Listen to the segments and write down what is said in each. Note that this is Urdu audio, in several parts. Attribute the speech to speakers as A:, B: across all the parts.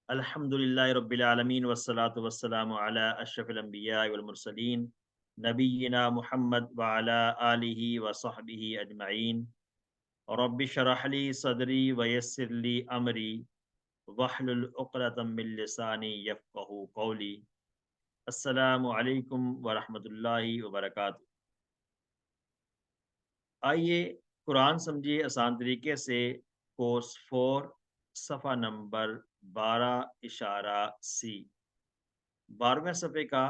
A: الحمدللہ رب العالمین والصلاة والسلام علی اشرف الانبیاء والمرسلین نبینا محمد وعلی آلہ وصحبہ اجمعین رب اشرح لی صدری ویسر لی امری واحلل عقدۃ من لسانی یفقہوا قولی۔ السلام علیکم ورحمۃ اللہ وبرکاتہ۔ آئیے قرآن سمجھیے آسان طریقے سے کورس 4 صفحہ نمبر 12 اشارہ سی، 12ویں صفحے کا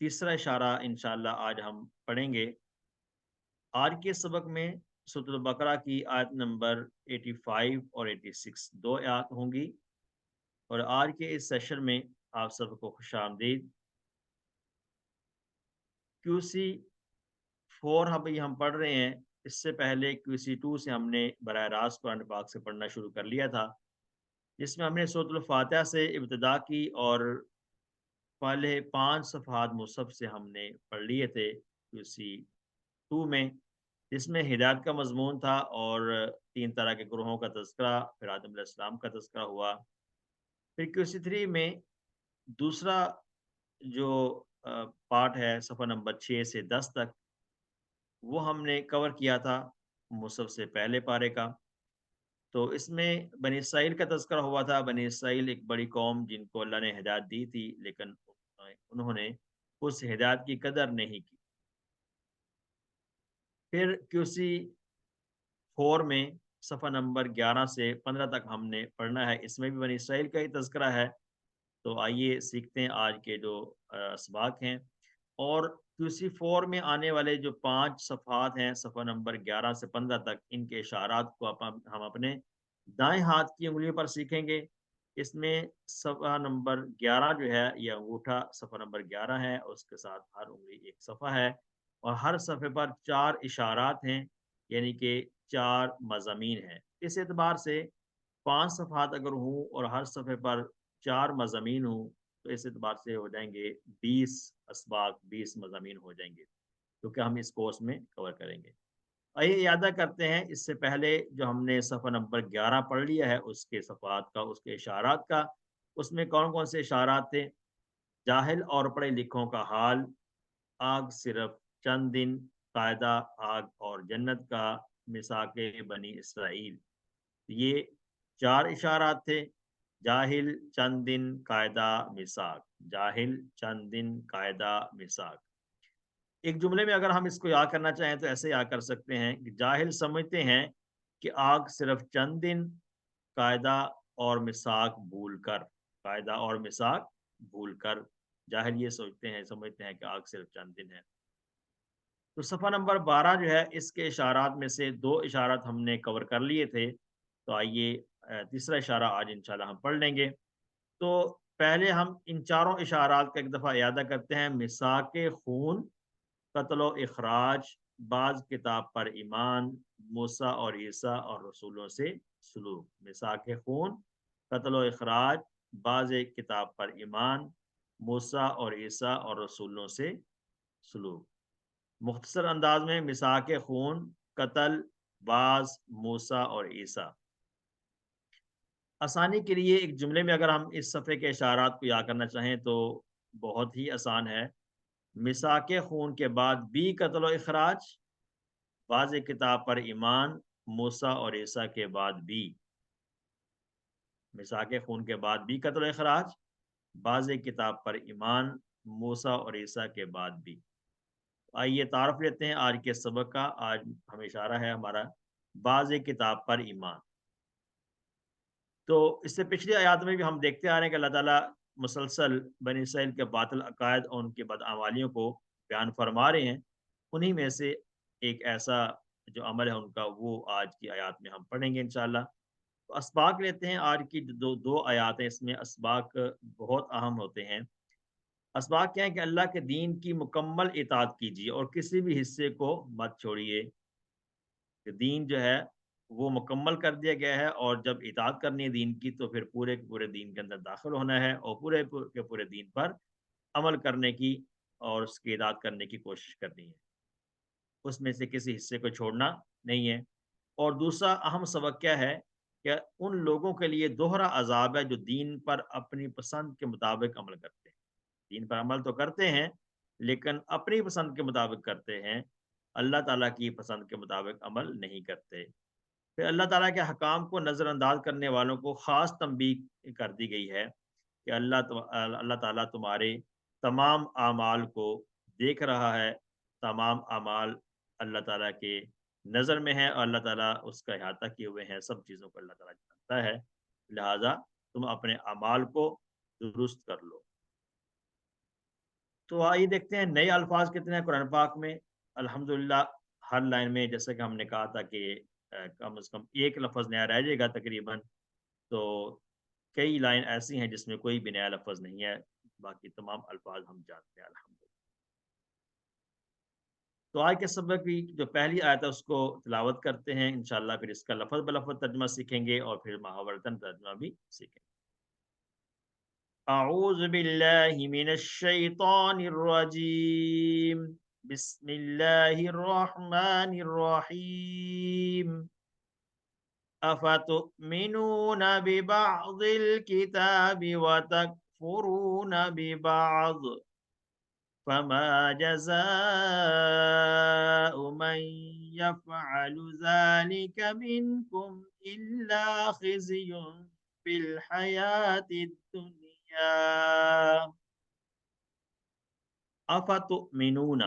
A: تیسرا اشارہ انشاءاللہ آج ہم پڑھیں گے۔ آج کے سبق میں سورۃ البقرہ کی آیت نمبر 85 اور 86 دو آیات ہوں گی، اور آج کے اس سیشن میں آپ سب کو خوش آمدید۔ QC 4 ہم پڑھ رہے ہیں، اس سے پہلے QC 2 سے ہم نے براہ راست قرآن پاک سے پڑھنا شروع کر لیا تھا، جس میں ہم نے سورۃ الفاتحہ سے ابتدا کی اور پہلے 5 صفحات مصحف سے ہم نے پڑھ لیے تھے QC 2 میں، جس میں ہدایت کا مضمون تھا اور 3 طرح کے گروہوں کا تذکرہ، پھر آدم علیہ السلام کا تذکرہ ہوا۔ پھر QC 3 میں دوسرا جو پارٹ ہے صفحہ نمبر 6 سے 10 تک، وہ ہم نے کور کیا تھا مصحف سے پہلے پارے کا۔ تو اس میں بنی اسرائیل کا تذکرہ ہوا تھا۔ بنی اسرائیل ایک بڑی قوم جن کو اللہ نے ہدایت دی تھی، لیکن انہوں نے اس ہدایت کی قدر نہیں کی۔ پھر QC 4 میں صفحہ نمبر 11 سے 15 تک ہم نے پڑھنا ہے، اس میں بھی بنی اسرائیل کا ہی تذکرہ ہے۔ تو آئیے سیکھتے ہیں آج کے جو اسباق ہیں، اور QC 4 میں آنے والے جو 5 صفحات ہیں صفحہ نمبر 11 سے 15 تک، ان کے اشارات کو ہم اپنے دائیں ہاتھ کی انگلیوں پر سیکھیں گے۔ اس میں صفحہ نمبر 11 جو ہے یہ انگوٹھا صفحہ نمبر 11 ہے، اس کے ساتھ ہر انگلی ایک صفحہ ہے، اور ہر صفحے پر 4 اشارات ہیں، یعنی کہ 4 مضامین ہیں۔ اس اعتبار سے 5 صفحات اگر ہوں اور ہر صفحے پر 4 مضامین ہوں، تو اس اعتبار سے ہو جائیں گے 20 اسباق، 20 مضامین ہو جائیں گے، کیونکہ ہم اس کورس میں کور کریں گے۔ آئیے اعادہ کرتے ہیں، اس سے پہلے جو ہم نے صفحہ نمبر 11 پڑھ لیا ہے، اس کے صفحات کا، اس کے اشارات کا، اس میں کون کون سے اشارات تھے؟ جاہل اور پڑھے لکھوں کا حال، آگ صرف چند دن، قاعدہ آگ اور جنت کا، میثاق بنی اسرائیل۔ یہ 4 اشارات تھے: جاہل، چند دن، قاعدہ، میثاق۔ جاہل، چند دن، قاعدہ، میثاق۔ ایک جملے میں اگر ہم اس کو یاد کرنا چاہیں تو ایسے یاد کر سکتے ہیں کہ جاہل سمجھتے ہیں کہ آگ صرف چند دن، قاعدہ اور میثاق بھول کر، قاعدہ اور میثاق بھول کر، جاہل یہ سمجھتے ہیں کہ آگ صرف چند دن ہے۔ تو صفحہ نمبر 12 جو ہے، اس کے اشارات میں سے 2 اشارات ہم نے کور کر لیے تھے، تو آئیے تیسرا اشارہ آج انشاءاللہ ہم پڑھ لیں گے۔ تو پہلے ہم ان 4 اشارات کا ایک دفعہ اعادہ کرتے ہیں۔ میثاق خون، قتل و اخراج، بعض کتاب پر ایمان، موسیٰ اور عیسیٰ اور رسولوں سے سلوک۔ میثاق خون، قتل و اخراج، بعض کتاب پر ایمان، موسیٰ اور عیسیٰ اور رسولوں سے سلوک۔ مختصر انداز میں میثاق خون، قتل، بعض، موسیٰ اور عیسیٰ۔ آسانی کے لیے ایک جملے میں اگر ہم اس صفحے کے اشارات کو یاد کرنا چاہیں تو بہت ہی آسان ہے۔ میثاق خون کے بعد بھی قتل و اخراج، بعض کتاب پر ایمان، موسیٰ اور عیسیٰ کے بعد بھی۔ میثاق خون کے بعد بھی قتل و اخراج، بعض کتاب پر ایمان، موسیٰ اور عیسیٰ کے بعد بھی۔ آئیے تعارف لیتے ہیں آج کے سبق کا۔ آج ہم اشارہ ہے ہمارا بعض کتاب پر ایمان۔ تو اس سے پچھلی آیات میں بھی ہم دیکھتے آ رہے ہیں کہ اللہ تعالیٰ مسلسل بنی اسرائیل کے باطل عقائد اور ان کی بدعمالیوں کو بیان فرما رہے ہیں۔ انہی میں سے ایک ایسا جو عمل ہے ان کا، وہ آج کی آیات میں ہم پڑھیں گے انشاءاللہ۔ تو اسباق لیتے ہیں آج کی جو دو آیات ہیں، اس میں اسباق بہت اہم ہوتے ہیں۔ اسباق کیا ہے کہ اللہ کے دین کی مکمل اطاعت کیجیے اور کسی بھی حصے کو مت چھوڑیے۔ کہ دین جو ہے وہ مکمل کر دیا گیا ہے، اور جب اطاعت کرنی ہے دین کی تو پھر پورے کے پورے دین کے اندر داخل ہونا ہے، اور پورے کے پورے دین پر عمل کرنے کی اور اس کی اطاعت کرنے کی کوشش کرنی ہے، اس میں سے کسی حصے کو چھوڑنا نہیں ہے۔ اور دوسرا اہم سبق کیا ہے کہ ان لوگوں کے لیے دوہرا عذاب ہے جو دین پر اپنی پسند کے مطابق عمل کرتے ہیں۔ دین پر عمل تو کرتے ہیں لیکن اپنی پسند کے مطابق کرتے ہیں، اللہ تعالیٰ کی پسند کے مطابق عمل نہیں کرتے۔ پھر اللہ تعالیٰ کے حکام کو نظر انداز کرنے والوں کو خاص تنبیہ کر دی گئی ہے کہ اللہ تعالیٰ تمہارے تمام اعمال کو دیکھ رہا ہے، تمام اعمال اللہ تعالیٰ کے نظر میں ہے، اور اللہ تعالیٰ اس کا احاطہ کیے ہوئے ہیں، سب چیزوں کو اللہ تعالیٰ جانتا ہے، لہٰذا تم اپنے اعمال کو درست کر لو۔ تو آئیے دیکھتے ہیں نئے الفاظ کتنے ہیں قرآن پاک میں۔ الحمدللہ ہر لائن میں جیسے کہ ہم نے کہا تھا کہ کم از کم ایک لفظ نیا رہ جائے گا تقریباً، تو کئی لائن ایسی ہیں جس میں کوئی بھی نیا لفظ نہیں ہے، باقی تمام الفاظ ہم جانتے ہیں الحمدللہ۔ تو آج کے سبق کی جو پہلی آیت ہے اس کو تلاوت کرتے ہیں انشاءاللہ، پھر اس کا لفظ بلفظ ترجمہ سیکھیں گے اور پھر محاورتاً ترجمہ بھی سیکھیں گے۔ اعوذ باللہ من الشیطان الرجیم، بسم اللہ الرحمن الرحیم۔ افتؤمنون ببعض الكتاب وتکفرون ببعض، فما جزاء من يفعل ذلك منكم إلا خزي في الحياة الدنيا۔ افتؤمنون،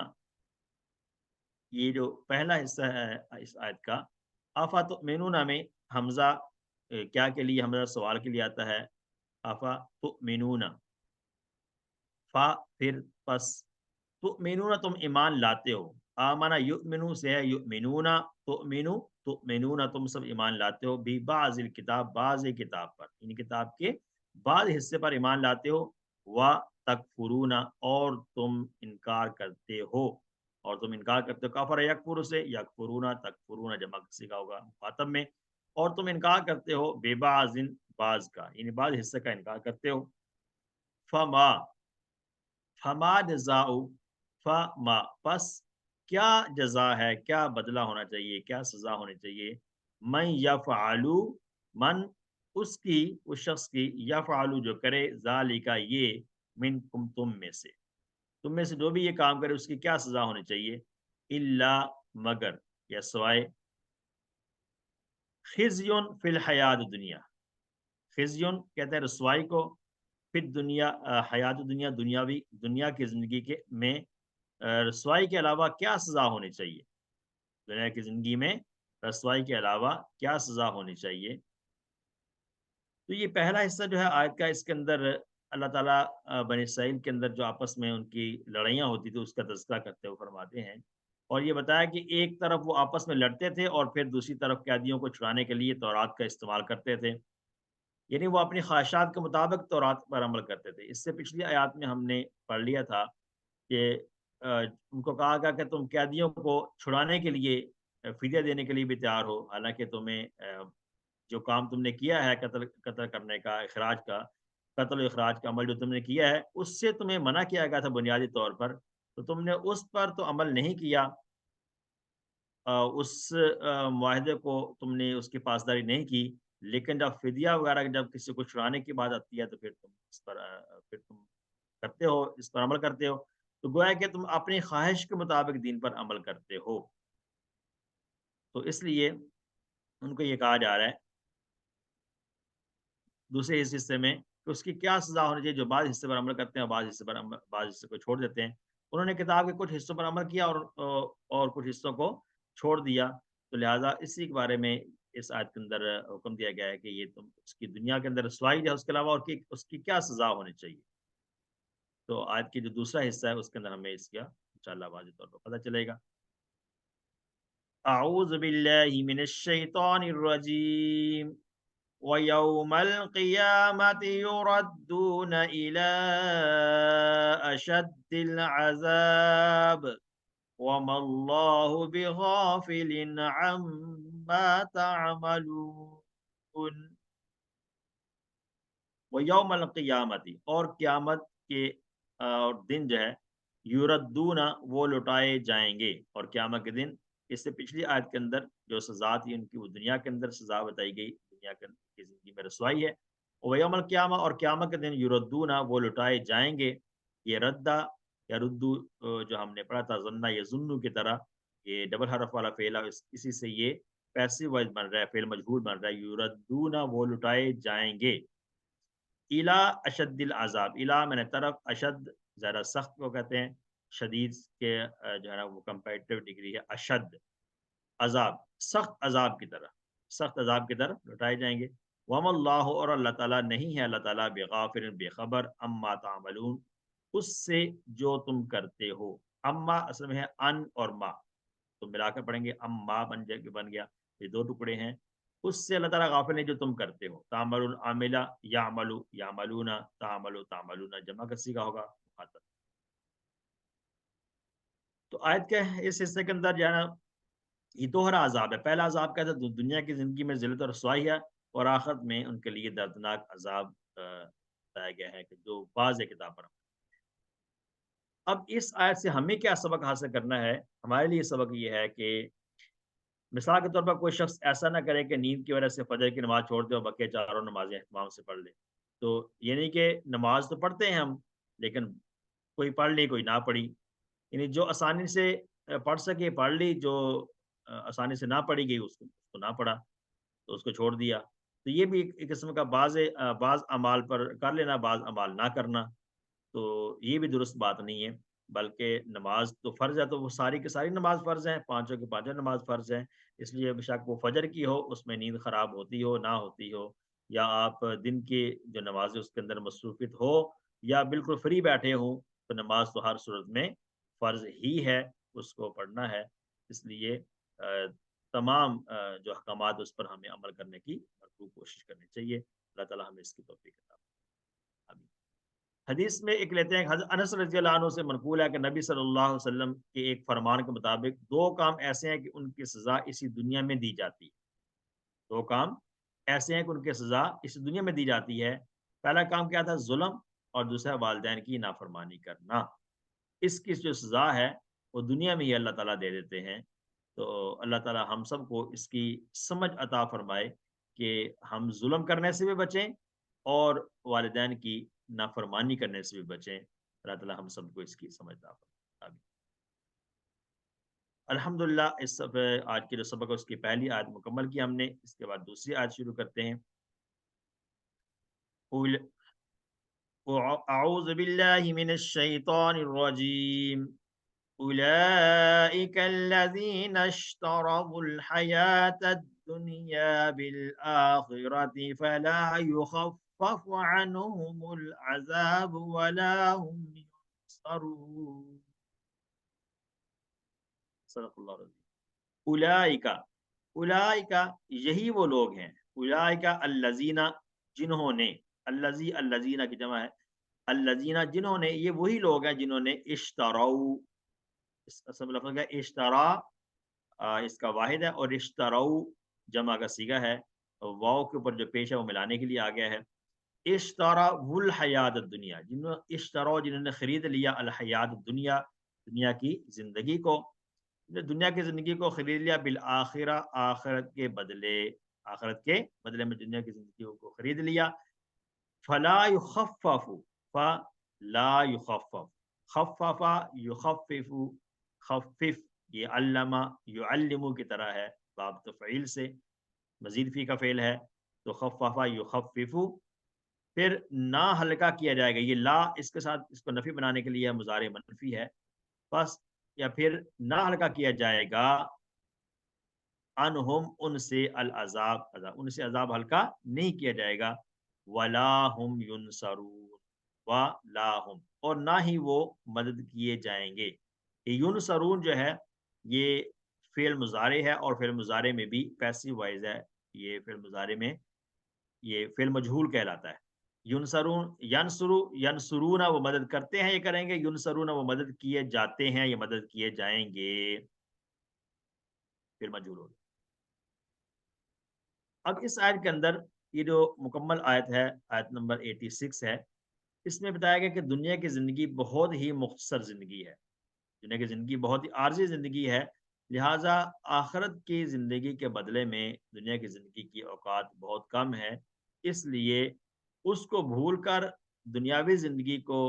A: یہ جو پہلا حصہ ہے اس آیت کا، افتؤمنون میں حمزہ کیا کے لیے؟ حمزہ سوال کے لیے آتا ہے، افتؤمنون، فا پھر پس، تؤمنون تم ایمان لاتے ہو، آمنا یؤمنو سے ہے یؤمنون، تؤمنو تؤمنون تم سب ایمان لاتے ہو، بھی بعض الکتاب بعض کتاب پر، ان کتاب کے بعض حصے پر ایمان لاتے ہو، و تکفرون اور تم انکار کرتے ہو، اور تم انکار کرتے ہو کفر یکفر سے، یکفرون تکفرون جمع سیکھا ہوگا مخاطب میں، اور تم انکار کرتے ہو بے بعض بعض کا، یعنی بعض حصے کا انکار کرتے ہو، فما فما جزاء، فما پس کیا جزا ہے، کیا بدلہ ہونا چاہیے، کیا سزا ہونی چاہیے، من یفعلو، من اس کی، اس شخص کی، یفعلو جو کرے، ذالک یہ، منکم تم میں سے، تم میں سے جو بھی یہ کام کرے اس کی کیا سزا ہونی چاہیے، الا مگر، یا سوائے، خزیون فی الحیات دنیا، خزیون کہتے ہیں رسوائی کو، پھر دنیا حیات دنیا، دنیاوی دنیا کی زندگی کے میں رسوائی کے علاوہ کیا سزا ہونی چاہیے، دنیا کی زندگی میں رسوائی کے علاوہ کیا سزا ہونی چاہیے۔ تو یہ پہلا حصہ جو ہے آیت کا، اس کے اندر اللہ تعالیٰ بنی اسرائیل کے اندر جو آپس میں ان کی لڑائیاں ہوتی تھی اس کا تذکرہ کرتے ہوئے فرماتے ہیں، اور یہ بتایا کہ ایک طرف وہ آپس میں لڑتے تھے اور پھر دوسری طرف قیدیوں کو چھڑانے کے لیے تورات کا استعمال کرتے تھے، یعنی وہ اپنی خواہشات کے مطابق تورات پر عمل کرتے تھے۔ اس سے پچھلی آیات میں ہم نے پڑھ لیا تھا کہ ان کو کہا گیا کہ تم قیدیوں کو چھڑانے کے لیے فدیہ دینے کے لیے بھی تیار ہو، حالانکہ تمہیں جو کام تم نے کیا ہے، قتل کرنے کا، اخراج کا، قتل و اخراج کا عمل جو تم نے کیا ہے اس سے تمہیں منع کیا گیا تھا بنیادی طور پر، تو تم نے اس پر تو عمل نہیں کیا، اس معاہدے کو تم نے اس کی پاسداری نہیں کی، لیکن جب فدیہ وغیرہ جب کسی کو چھڑانے کی بات آتی ہے تو پھر تم اس پر پھر تم کرتے ہو، اس پر عمل کرتے ہو، تو گویا کہ تم اپنی خواہش کے مطابق دین پر عمل کرتے ہو۔ تو اس لیے ان کو یہ کہا جا رہا ہے دوسرے اس حصے میں کہ اس کی کیا سزا ہونی چاہیے جو بعض حصے پر عمل کرتے ہیں اور بعض حصے کو چھوڑ دیتے ہیں۔ انہوں نے کتاب کے کچھ حصوں پر عمل کیا اور کچھ حصوں کو چھوڑ دیا، تو لہٰذا اسی کے بارے میں اس آیت کے اندر حکم دیا گیا ہے کہ یہ تم اس کی دنیا کے اندر رسوائی ہے، اس کے علاوہ اور اس کی کیا سزا ہونی چاہیے۔ تو آیت کی جو دوسرا حصہ ہے اس کے اندر ہمیں اس کا انشاءاللہ واضح طور پر پتہ چلے گا۔ اعوذ باللہ من الشیطان الرجیم، وَيَوْمَ الْقِيَامَةِ يُرَدُّونَ إِلَىٰ أَشَدِّ الْعَذَابِ وَمَا اللَّهُ بِغَافِلٍ عَمَّا تَعْمَلُونَ۔ وَيَوْمَ الْقِيَامَةِ اور قیامت کے دن جو ہے، یُرَدُّونَ وہ لوٹائے جائیں گے، اور قیامت کے دن، اس سے پچھلی آیت کے اندر جو سزا تھی ان کی وہ دنیا کے اندر سزا بتائی گئی، دنیا کی زندگی میں رسوائی ہے. ویوم القیامہ اور قیامت کے دن یردونا وہ لٹائے جائیں گے. یہ ردہ یا ردو جو ہم نے پڑھا تھا ظنہ یا ظنو کی طرح، یہ ڈبل حرف والا فعل ہے، اسی سے یہ پیسو وائز بن رہا ہے، فعل مجہول بن رہا ہے. یردونا وہ لٹائے جائیں گے. الا اشد العذاب، الا میں نے طرف، اشد زیادہ سخت کو کہتے ہیں، شدید کے جو ہے نا وہ کمپیریٹیو ڈگری ہے اشد. عذاب سخت عذاب کی طرح، سخت عذاب کی طرف لوٹائے جائیں گے. وم اللہ اور اللہ تعالیٰ نہیں ہے اللہ تعالیٰ بغافر بے خبر اما تعملون اس سے جو تم کرتے ہو. اما اصل میں ہے ان اور ما، تو ملا کر پڑھیں گے اما بن گیا، یہ دو ٹکڑے ہیں. اس سے اللہ تعالیٰ غافل نہیں جو تم کرتے ہو. تعملون عاملہ، یعملو یعملون، تعملو تعملون جمع کسی کا ہوگا مخاطب. تو آیت کے اس حصے کے اندر جو ہے نا یہ دوہرا عذاب ہے. پہلا عذاب کہتا ہے دنیا کی زندگی میں ذلت اور رسوائی ہے، اور آخرت میں ان کے لیے دردناک عذاب بتایا گیا ہے کہ جو بعض کتاب پر. اب اس آیت سے ہمیں کیا سبق حاصل کرنا ہے؟ ہمارے لیے سبق یہ ہے کہ مثال کے طور پر کوئی شخص ایسا نہ کرے کہ نیند کی وجہ سے فجر کی نماز چھوڑ دے اور بقیہ چاروں نمازیں اہتمام سے پڑھ لے. تو یہ نہیں کہ نماز تو پڑھتے ہیں ہم، لیکن کوئی پڑھ لی کوئی نہ پڑھی. یعنی جو آسانی سے پڑھ سکے پڑھ لی، جو آسانی سے نہ پڑھی گئی اس کو نہ پڑھا، تو اس کو چھوڑ دیا. تو یہ بھی ایک قسم کا بعض اعمال پر کر لینا، بعض اعمال نہ کرنا، تو یہ بھی درست بات نہیں ہے. بلکہ نماز تو فرض ہے، تو وہ ساری کی ساری نماز فرض ہیں، پانچوں کی پانچوں نماز فرض ہیں. اس لیے بے شک وہ فجر کی ہو اس میں نیند خراب ہوتی ہو نہ ہوتی ہو، یا آپ دن کی جو نماز ہے اس کے اندر مصروفیت ہو، یا بالکل فری بیٹھے ہوں، تو نماز تو ہر صورت میں فرض ہی ہے، اس کو پڑھنا ہے. اس لیے تمام جو احکامات اس پر ہمیں عمل کرنے کی بھرپور کوشش کرنی چاہیے. اللہ تعالیٰ ہمیں اس کی توفیق عطا فرمائے. آمین. حدیث میں ایک لیتے ہیں، حضرت انس رضی اللہ عنہ سے منقول ہے کہ نبی صلی اللہ علیہ وسلم کے ایک فرمان کے مطابق دو کام ایسے ہیں کہ ان کی سزا اسی دنیا میں دی جاتی ہے. دو کام ایسے ہیں کہ ان کی سزا اسی دنیا میں دی جاتی ہے. پہلا کام کیا تھا؟ ظلم، اور دوسرا والدین کی نافرمانی کرنا. اس کی جو سزا ہے وہ دنیا میں ہی اللہ تعالیٰ دے دیتے ہیں. تو اللہ تعالیٰ ہم سب کو اس کی سمجھ عطا فرمائے کہ ہم ظلم کرنے سے بھی بچیں اور والدین کی نافرمانی کرنے سے بھی بچیں. اللہ تعالیٰ ہم سب کو اس کی سمجھ عطا فرمائے. آمین. الحمدللہ آج کے جو سبق ہے اس کی پہلی آیت مکمل کی ہم نے. اس کے بعد دوسری آیت شروع کرتے ہیں. اعوذ باللہ من الشیطان الرجیم. أولئك الذين اشتروا الحياة الدنيا بالآخرة فلا يخفف عنهم العذاب ولا هم ينصرون. صدق اللہ العظیم. اولئک یہی وہ لوگ ہیں. اولئک الذین جنہوں نے، الذین کی جمع ہے الذین جنہوں نے، یہ وہی لوگ ہیں جنہوں نے اشتروا، اصل لفظ ہے اشترا، اس کا واحد ہے، اور اشترو جمع کا صیغہ ہے، واو کے اوپر جو پیش ہے وہ ملانے کے لیے آ گیا ہے. اشترا الحیات الدنیا، جنہوں نے خرید لیا الحیات الدنیا، دنیا کی زندگی کو، دنیا کی زندگی کو خرید لیا، بالآخرہ آخرت کے بدلے، آخرت کے بدلے میں دنیا کی زندگی کو خرید لیا. فلا یخفف، فلا یخفف، خفف یخفف، خفف یہ علامہ یعلم کی طرح ہے، باب تفعیل سے، مزید فی کا فعل ہے، تو خفف یخفف. پھر نہ ہلکا کیا جائے گا، یہ لا اس کے ساتھ اس کو نفی بنانے کے لیے مضارع منفی ہے بس، یا پھر نہ ہلکا کیا جائے گا انہم ان سے العذاب، ان سے عذاب ہلکا نہیں کیا جائے گا. ولا ہم ینصرون، ولا ہم اور نہ ہی وہ مدد کیے جائیں گے. ینصرون جو ہے یہ فعل مضارع ہے، اور فعل مضارع میں بھی پیسو وائز ہے. یہ فعل مضارع میں یہ فعل مجہول کہلاتا ہے. ینصرون، ینصرون وہ مدد کرتے ہیں، یہ کریں گے. ینصرون وہ مدد کیے جاتے ہیں، یہ مدد کیے جائیں گے، فعل مجہول ہوگا. اب اس آیت کے اندر یہ جو مکمل آیت ہے، آیت نمبر 86 ہے، اس میں بتایا گیا کہ دنیا کی زندگی بہت ہی مختصر زندگی ہے. دنیا کی زندگی بہت ہی عارضی زندگی ہے، لہٰذا آخرت کی زندگی کے بدلے میں دنیا کی زندگی کی اوقات بہت کم ہے، اس لیے اس کو بھول کر دنیاوی زندگی کو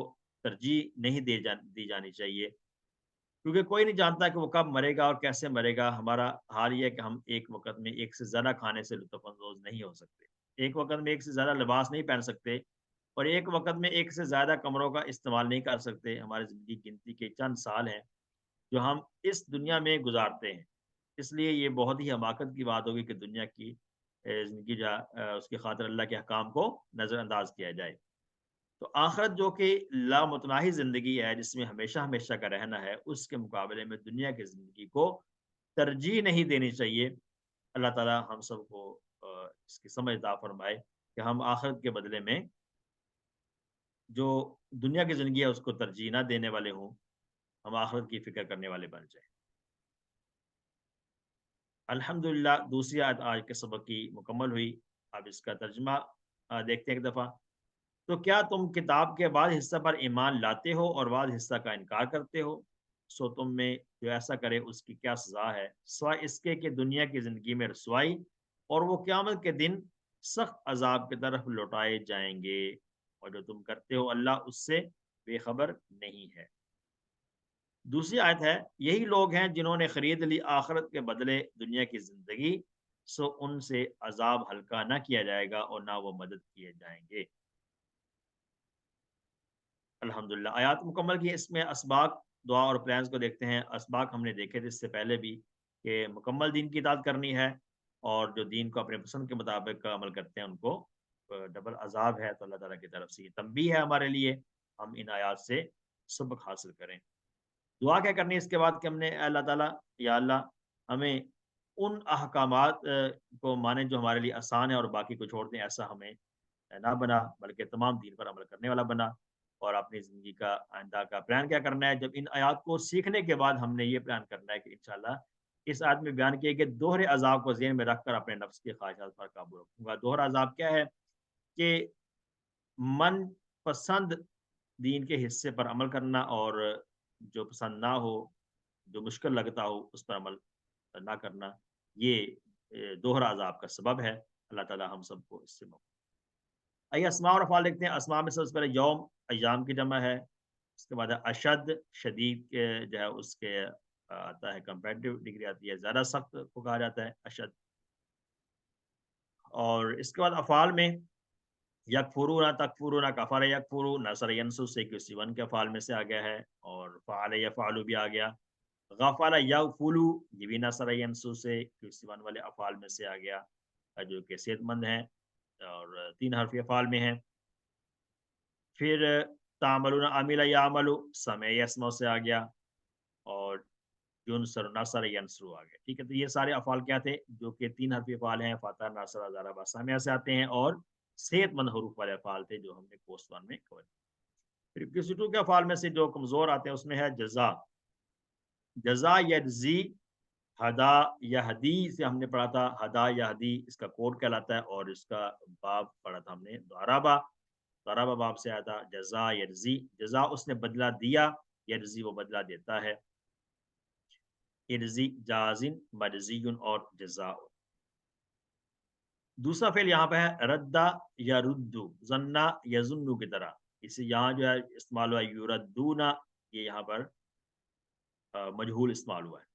A: ترجیح نہیں دی جانی چاہیے، کیونکہ کوئی نہیں جانتا کہ وہ کب مرے گا اور کیسے مرے گا۔ ہمارا حال یہ ہے کہ ہم ایک وقت میں ایک سے زیادہ کھانے سے لطف اندوز نہیں ہو سکتے، ایک وقت میں ایک سے زیادہ لباس نہیں پہن سکتے، اور ایک وقت میں ایک سے زیادہ کمروں کا استعمال نہیں کر سکتے۔ ہماری زندگی گنتی کے چند سال ہیں جو ہم اس دنیا میں گزارتے ہیں، اس لیے یہ بہت ہی حماقت کی بات ہوگی کہ دنیا کی زندگی اس کی خاطر اللہ کے حکام کو نظر انداز کیا جائے۔ تو آخرت جو کہ لامتناہی زندگی ہے، جس میں ہمیشہ ہمیشہ کا رہنا ہے، اس کے مقابلے میں دنیا کی زندگی کو ترجیح نہیں دینی چاہیے۔ اللہ تعالی ہم سب کو اس کی سمجھ عطا فرمائے کہ ہم آخرت کے بدلے میں جو دنیا کی زندگی ہے اس کو ترجیح نہ دینے والے ہوں، ہم آخرت کی فکر کرنے والے بن جائیں۔ الحمدللہ دوسری آیت آج کے سبق کی مکمل ہوئی۔ اب اس کا ترجمہ دیکھتے ہیں ایک دفعہ۔ تو کیا تم کتاب کے بعض حصہ پر ایمان لاتے ہو اور بعض حصہ کا انکار کرتے ہو؟ سو تم میں جو ایسا کرے اس کی کیا سزا ہے، سوائے اس کے کہ دنیا کی زندگی میں رسوائی، اور وہ قیامت کے دن سخت عذاب کی طرف لوٹائے جائیں گے، اور جو تم کرتے ہو اللہ اس سے بے خبر نہیں ہے۔ دوسری آیت ہے، یہی لوگ ہیں جنہوں نے خرید لی آخرت کے بدلے دنیا کی زندگی، سو ان سے عذاب ہلکا نہ کیا جائے گا اور نہ وہ مدد کیے جائیں گے۔ الحمدللہ آیات مکمل کی۔ اس میں اسباق دعا اور پلانز کو دیکھتے ہیں۔ اسباق ہم نے دیکھے تھے اس سے پہلے بھی کہ مکمل دین کی اطاعت کرنی ہے، اور جو دین کو اپنے پسند کے مطابق عمل کرتے ہیں ان کو ڈبل عذاب ہے۔ تو اللہ تعالیٰ کی طرف سے یہ تنبیہ ہے ہمارے لیے، ہم ان آیات سے سبق حاصل کریں۔ دعا کیا کرنی ہے اس کے بعد کہ ہم نے، اے اللہ تعالیٰ، یا اللہ ہمیں ان احکامات کو مانیں جو ہمارے لیے آسان ہے اور باقی کو چھوڑ دیں، ایسا ہمیں نہ بنا، بلکہ تمام دین پر عمل کرنے والا بنا۔ اور اپنی زندگی کا آئندہ کا پلان کیا کرنا ہے، جب ان آیات کو سیکھنے کے بعد ہم نے یہ پلان کرنا ہے کہ انشاءاللہ اس آیت میں بیان کیے گئے دوہرے عذاب کو ذہن میں رکھ کر اپنے نفس کی خواہشات پر قابو رکھوں گا۔ دوہرا عذاب کیا ہے کہ من پسند دین کے حصے پر عمل کرنا، اور جو پسند نہ ہو، جو مشکل لگتا ہو اس پر عمل نہ کرنا، یہ دوہرا عذاب کا سبب ہے۔ اللہ تعالی ہم سب کو اس سے آئیے اسماء اور افعال دیکھتے ہیں۔ اسماء میں سب سے پہلے یوم، ایام کی جمع ہے۔ اس کے بعد ہے اشد، شدید کے جو ہے اس کے آتا ہے کمپیریٹیو ڈگری آتی ہے، زیادہ سخت کو کہا جاتا ہے اشد۔ اور اس کے بعد افعال میں یکفرون، تکفرون، کفر یکفرون، نصر ینصر سے کسی ون کے افعال میں سے آ گیا ہے، اور فعل یفعل بھی آ گیا۔ غفل یغفلو، یہ بھی نصر ینصر سے کسی ون والے افعال میں سے آ گیا، جو کہ صحت مند ہیں اور تین حرفی افعال میں ہیں۔ پھر تعملون، عامل یعملو، سمع یسمع سے آ گیا، اور ینصر، نصر ینصر آ گیا۔ ٹھیک ہے، تو یہ سارے افعال کیا تھے جو کہ تین حرفی افعال ہیں، فتح، نصر، ضرب، سمع سے آتے ہیں، اور صحت مند حروف والے افعال تھے جو ہم نے کوسٹ ون میں کور۔ پھر کسی ٹو کے افعال میں سے جو کمزور آتے ہیں اس میں ہے جزا، جزا یجزی، ہدا یہدی سے ہم نے پڑھا تھا، ہدا یہدی اس کا کوڈ کہلاتا ہے، اور اس کا باب پڑھا تھا ہم نے ضربہ، ضربہ باب سے آیا تھا۔ جزا یجزی، جزا اس نے بدلہ دیا، یجزی وہ بدلہ دیتا ہے، ارزی جازن، مجزی اور جزا۔ دوسرا فعل یہاں پہ ہے ردا یا ردو، زنا یظنو کی طرح، اسے یہاں جو ہے استعمال ہوا ہے یردونا، یہ یہاں پر مجہول استعمال ہوا ہے۔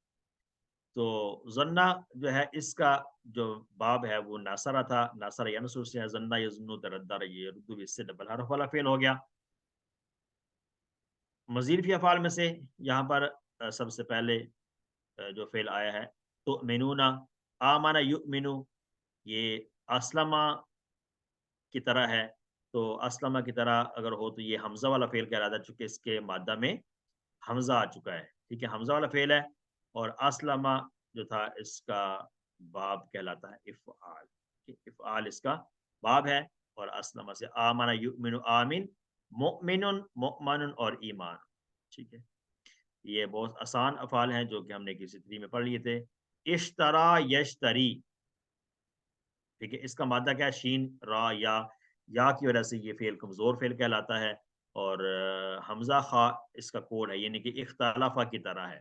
A: تو زنا جو ہے اس کا جو باب ہے وہ ناصرہ تھا، ناصر ینصر سے، زنا یظنو تردا یہ ردو، اس سے ڈبل حرف والا فعل ہو گیا۔ مزید فی افعال میں سے یہاں پر سب سے پہلے جو فعل آیا ہے تو مینونا، آمانا یؤمنو، یہ اسلمہ کی طرح ہے۔ تو اسلمہ کی طرح اگر ہو تو یہ حمزہ والا فعل کہلاتا ہے، چونکہ اس کے مادہ میں حمزہ آ چکا ہے۔ ٹھیک ہے، حمزہ والا فعل ہے، اور اسلمہ جو تھا اس کا باب کہلاتا ہے افعال۔ افعال اس کا باب ہے، اور اسلمہ سے آمن یؤمن، آمن، مؤمن، مؤمن اور ایمان۔ ٹھیک ہے، یہ بہت آسان افعال ہیں جو کہ ہم نے کسی تری میں پڑھ لیے تھے۔ اشترا یشتری، ٹھیک ہے، اس کا مادہ کیا ہے، شین را یا کی وجہ سے یہ فعل کمزور فعل کہلاتا ہے، اور حمزہ خا اس کا کوڈ ہے، یعنی کہ اختلافہ کی طرح ہے۔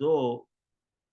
A: 2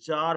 A: 4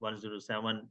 A: 107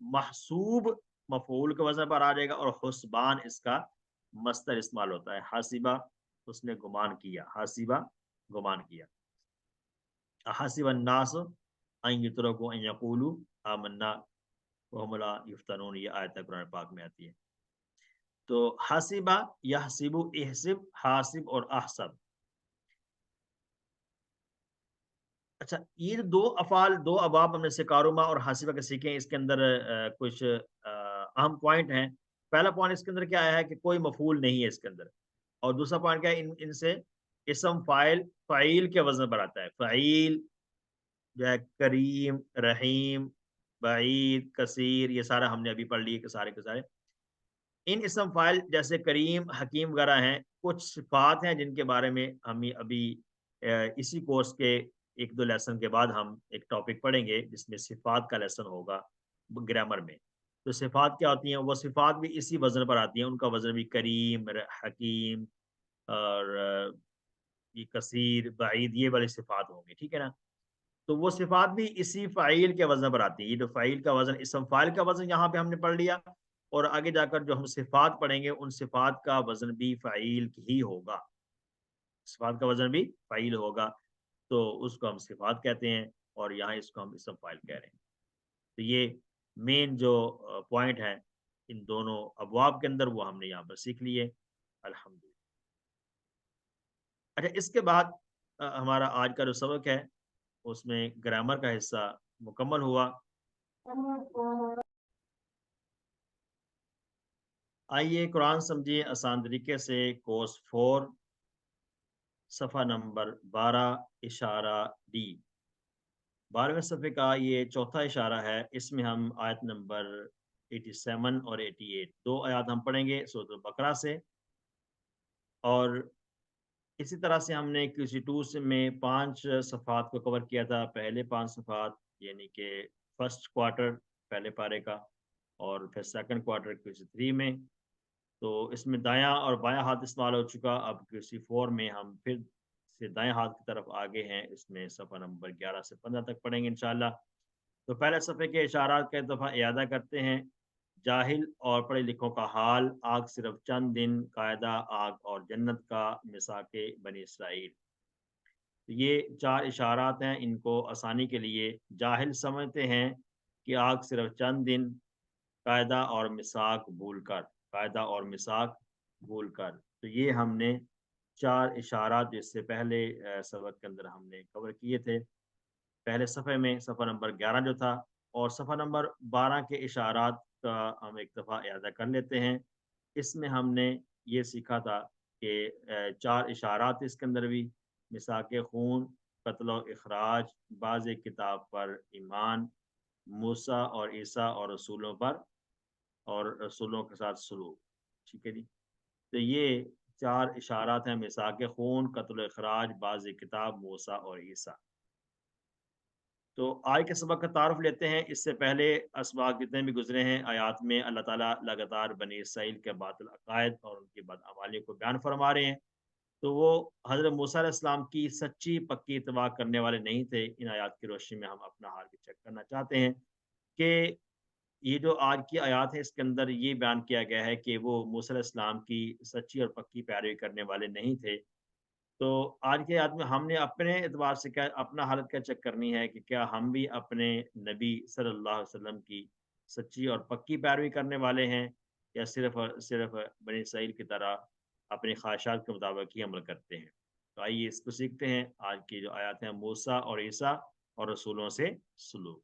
A: محسوب مفعول کے وزن پر آ جائے گا، اور حسبان اس کا مصدر استعمال ہوتا ہے. حاسبہ اس نے گمان کیا، حاسبہ گمان کیا. حاسب الناس ان یترکوا ان یقولوا آمنا وهم لا یفتنون، یہ آیت قرآن پاک میں آتی ہے. تو حاسبہ، یحسب، احسب، حاسب اور احسب. اچھا، یہ دو افعال، دو ابواب ہم نے سے کاروما اور حاسبہ کے سیکھے ہیں. اس کے اندر کچھ اہم پوائنٹ ہیں. پہلا پوائنٹ اس کے اندر کیا ہے کہ کوئی مفعول نہیں ہے اس کے اندر. اور دوسرا پوائنٹ کیا ہے، ان سے اسم فاعل فعیل کے وزن پر آتا ہے. فعیل جو ہے کریم، رحیم، بعید، کثیر، یہ سارا ہم نے ابھی پڑھ لیے کہ سارے کے سارے ان اسم فاعل جیسے کریم، حکیم وغیرہ ہیں. کچھ صفات ہیں جن کے بارے میں ہم ابھی اسی کورس کے ایک دو لیسن کے بعد ہم ایک ٹاپک پڑھیں گے جس میں صفات کا لیسن ہوگا گرامر میں. تو صفات کیا ہوتی ہیں؟ وہ صفات بھی اسی وزن پر آتی ہیں. ان کا وزن بھی کریم، حکیم اور یہ کثیر، بعید، یہ والی صفات ہوں گی. ٹھیک ہے نا؟ تو وہ صفات بھی اسی فعیل کے وزن پر آتی ہیں. یہ جو فعیل کا وزن، اسم فاعل کا وزن یہاں پہ ہم نے پڑھ لیا، اور آگے جا کر جو ہم صفات پڑھیں گے ان صفات کا وزن بھی فعیل ہی ہوگا. صفات کا وزن بھی فعیل ہوگا، تو اس کو ہم صفات کہتے ہیں، اور یہاں اس کو ہم اسم فاعل کہہ رہے ہیں. تو یہ مین جو پوائنٹ ہے ان دونوں ابواب کے اندر، وہ ہم نے یہاں پر سیکھ لیے الحمدللہ. اچھا، اس کے بعد ہمارا آج کا جو سبق ہے اس میں گرامر کا حصہ مکمل ہوا. آئیے قرآن سمجھیے آسان طریقے سے، کورس 4 صفحہ نمبر 12 اشارہ ڈی. 12ویں صفحے کا یہ چوتھا اشارہ ہے. اس میں ہم آیت نمبر 87 اور 88 دو آیات ہم پڑھیں گے سورۃ البقرہ سے. اور اسی طرح سے ہم نے کسی ٹو میں 5 صفحات کو کور کیا تھا. پہلے 5 صفحات یعنی کہ فرسٹ کوارٹر پہلے پارے کا، اور پھر سیکنڈ کوارٹر کسی 3 میں. تو اس میں دایاں اور بایاں ہاتھ استعمال ہو چکا. اب کسی 4 میں ہم پھر سے دائیں ہاتھ کی طرف آگے ہیں. اس میں صفحہ نمبر 11 سے 15 تک پڑھیں گے انشاءاللہ. تو پہلے صفحے کے اشارات کا ایک دفعہ اعادہ کرتے ہیں. جاہل اور پڑھے لکھوں کا حال، آگ صرف چند دن، قاعدہ آگ اور جنت کا، مساک بنی اسرائیل. یہ 4 اشارات ہیں. ان کو آسانی کے لیے جاہل سمجھتے ہیں کہ آگ صرف چند دن، قاعدہ اور مساک بھول کر، قاعدہ اور مساک بھول کر. تو یہ ہم نے 4 اشارات جس سے پہلے سبق کے اندر ہم نے کور کیے تھے پہلے صفحے میں، صفحہ نمبر 11 جو تھا. اور صفحہ نمبر 12 کے اشارات کا ہم ایک دفعہ اعادہ کر لیتے ہیں. اس میں ہم نے یہ سیکھا تھا کہ 4 اشارات اس کے اندر بھی، مساک خون، قتل و اخراج، بعض کتاب پر ایمان، موسیٰ اور عیسیٰ اور رسولوں پر، اور رسولوں کے ساتھ سلوک. ٹھیک ہے جی. تو یہ 4 اشارات ہیں: مساک خون، قتل و اخراج، بعض کتاب، موسیٰ اور عیسیٰ. تو آج کے سبق کا تعارف لیتے ہیں. اس سے پہلے اسباق جتنے بھی گزرے ہیں آیات میں، اللہ تعالیٰ لگاتار بنی اسرائیل کے باطل عقائد اور ان کی بدعمالی کو بیان فرما رہے ہیں. تو وہ حضرت موسیٰ علیہ السلام کی سچی پکی اتباع کرنے والے نہیں تھے. ان آیات کی روشنی میں ہم اپنا حال بھی چیک کرنا چاہتے ہیں کہ یہ جو آج کی آیات ہے اس کے اندر یہ بیان کیا گیا ہے کہ وہ موسیٰ علیہ السلام کی سچی اور پکی پیروی کرنے والے نہیں تھے. تو آج کے آیات میں ہم نے اپنے اعتبار سے کیا اپنا حالت کیا چیک کرنی ہے کہ کیا ہم بھی اپنے نبی صلی اللہ علیہ وسلم کی سچی اور پکی پیروی کرنے والے ہیں، یا صرف اور صرف بنی اسرائیل کی طرح اپنی خواہشات کے مطابق ہی عمل کرتے ہیں. تو آئیے اس کو سیکھتے ہیں. آج کی جو آیات ہیں، موسیٰ اور عیسیٰ اور رسولوں سے سلوک.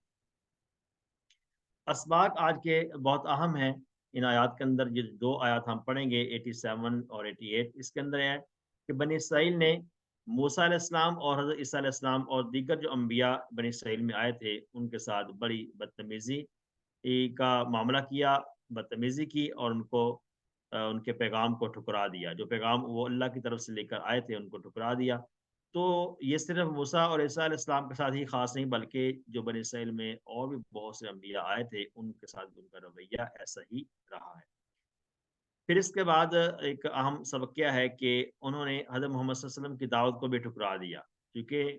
A: اسباق آج کے بہت اہم ہیں. ان آیات کے اندر یہ 2 آیات ہم پڑھیں گے 87 اور 88. اس کے اندر ہے کہ بنی اسرائیل نے موسیٰ علیہ السلام اور حضرت عیسیٰ علیہ السلام اور دیگر جو انبیاء بنی اسرائیل میں آئے تھے ان کے ساتھ بڑی بدتمیزی کا معاملہ کیا، بدتمیزی کی، اور ان کو ان کے پیغام کو ٹھکرا دیا. جو پیغام وہ اللہ کی طرف سے لے کر آئے تھے ان کو ٹھکرا دیا. تو یہ صرف موسیٰ اور عیسیٰ علیہ السلام کے ساتھ ہی خاص نہیں، بلکہ جو بنی اسرائیل میں اور بھی بہت سے انبیاء آئے تھے ان کے ساتھ بھی ان کا رویہ ایسا ہی رہا ہے. پھر اس کے بعد ایک اہم سبق کیا ہے کہ انہوں نے حضرت محمد صلی اللہ علیہ وسلم کی دعوت کو بھی ٹھکرا دیا. کیونکہ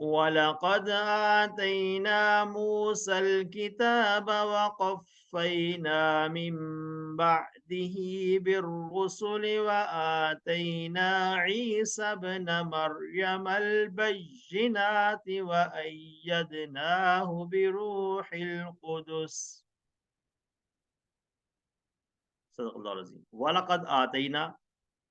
A: ولقد آتينا موسى الكتاب وقفينا من بعده بالرسل وآتينا عيسى ابن مريم البينات وأيدناه بروح القدس صدق الله العظيم ولقد آتينا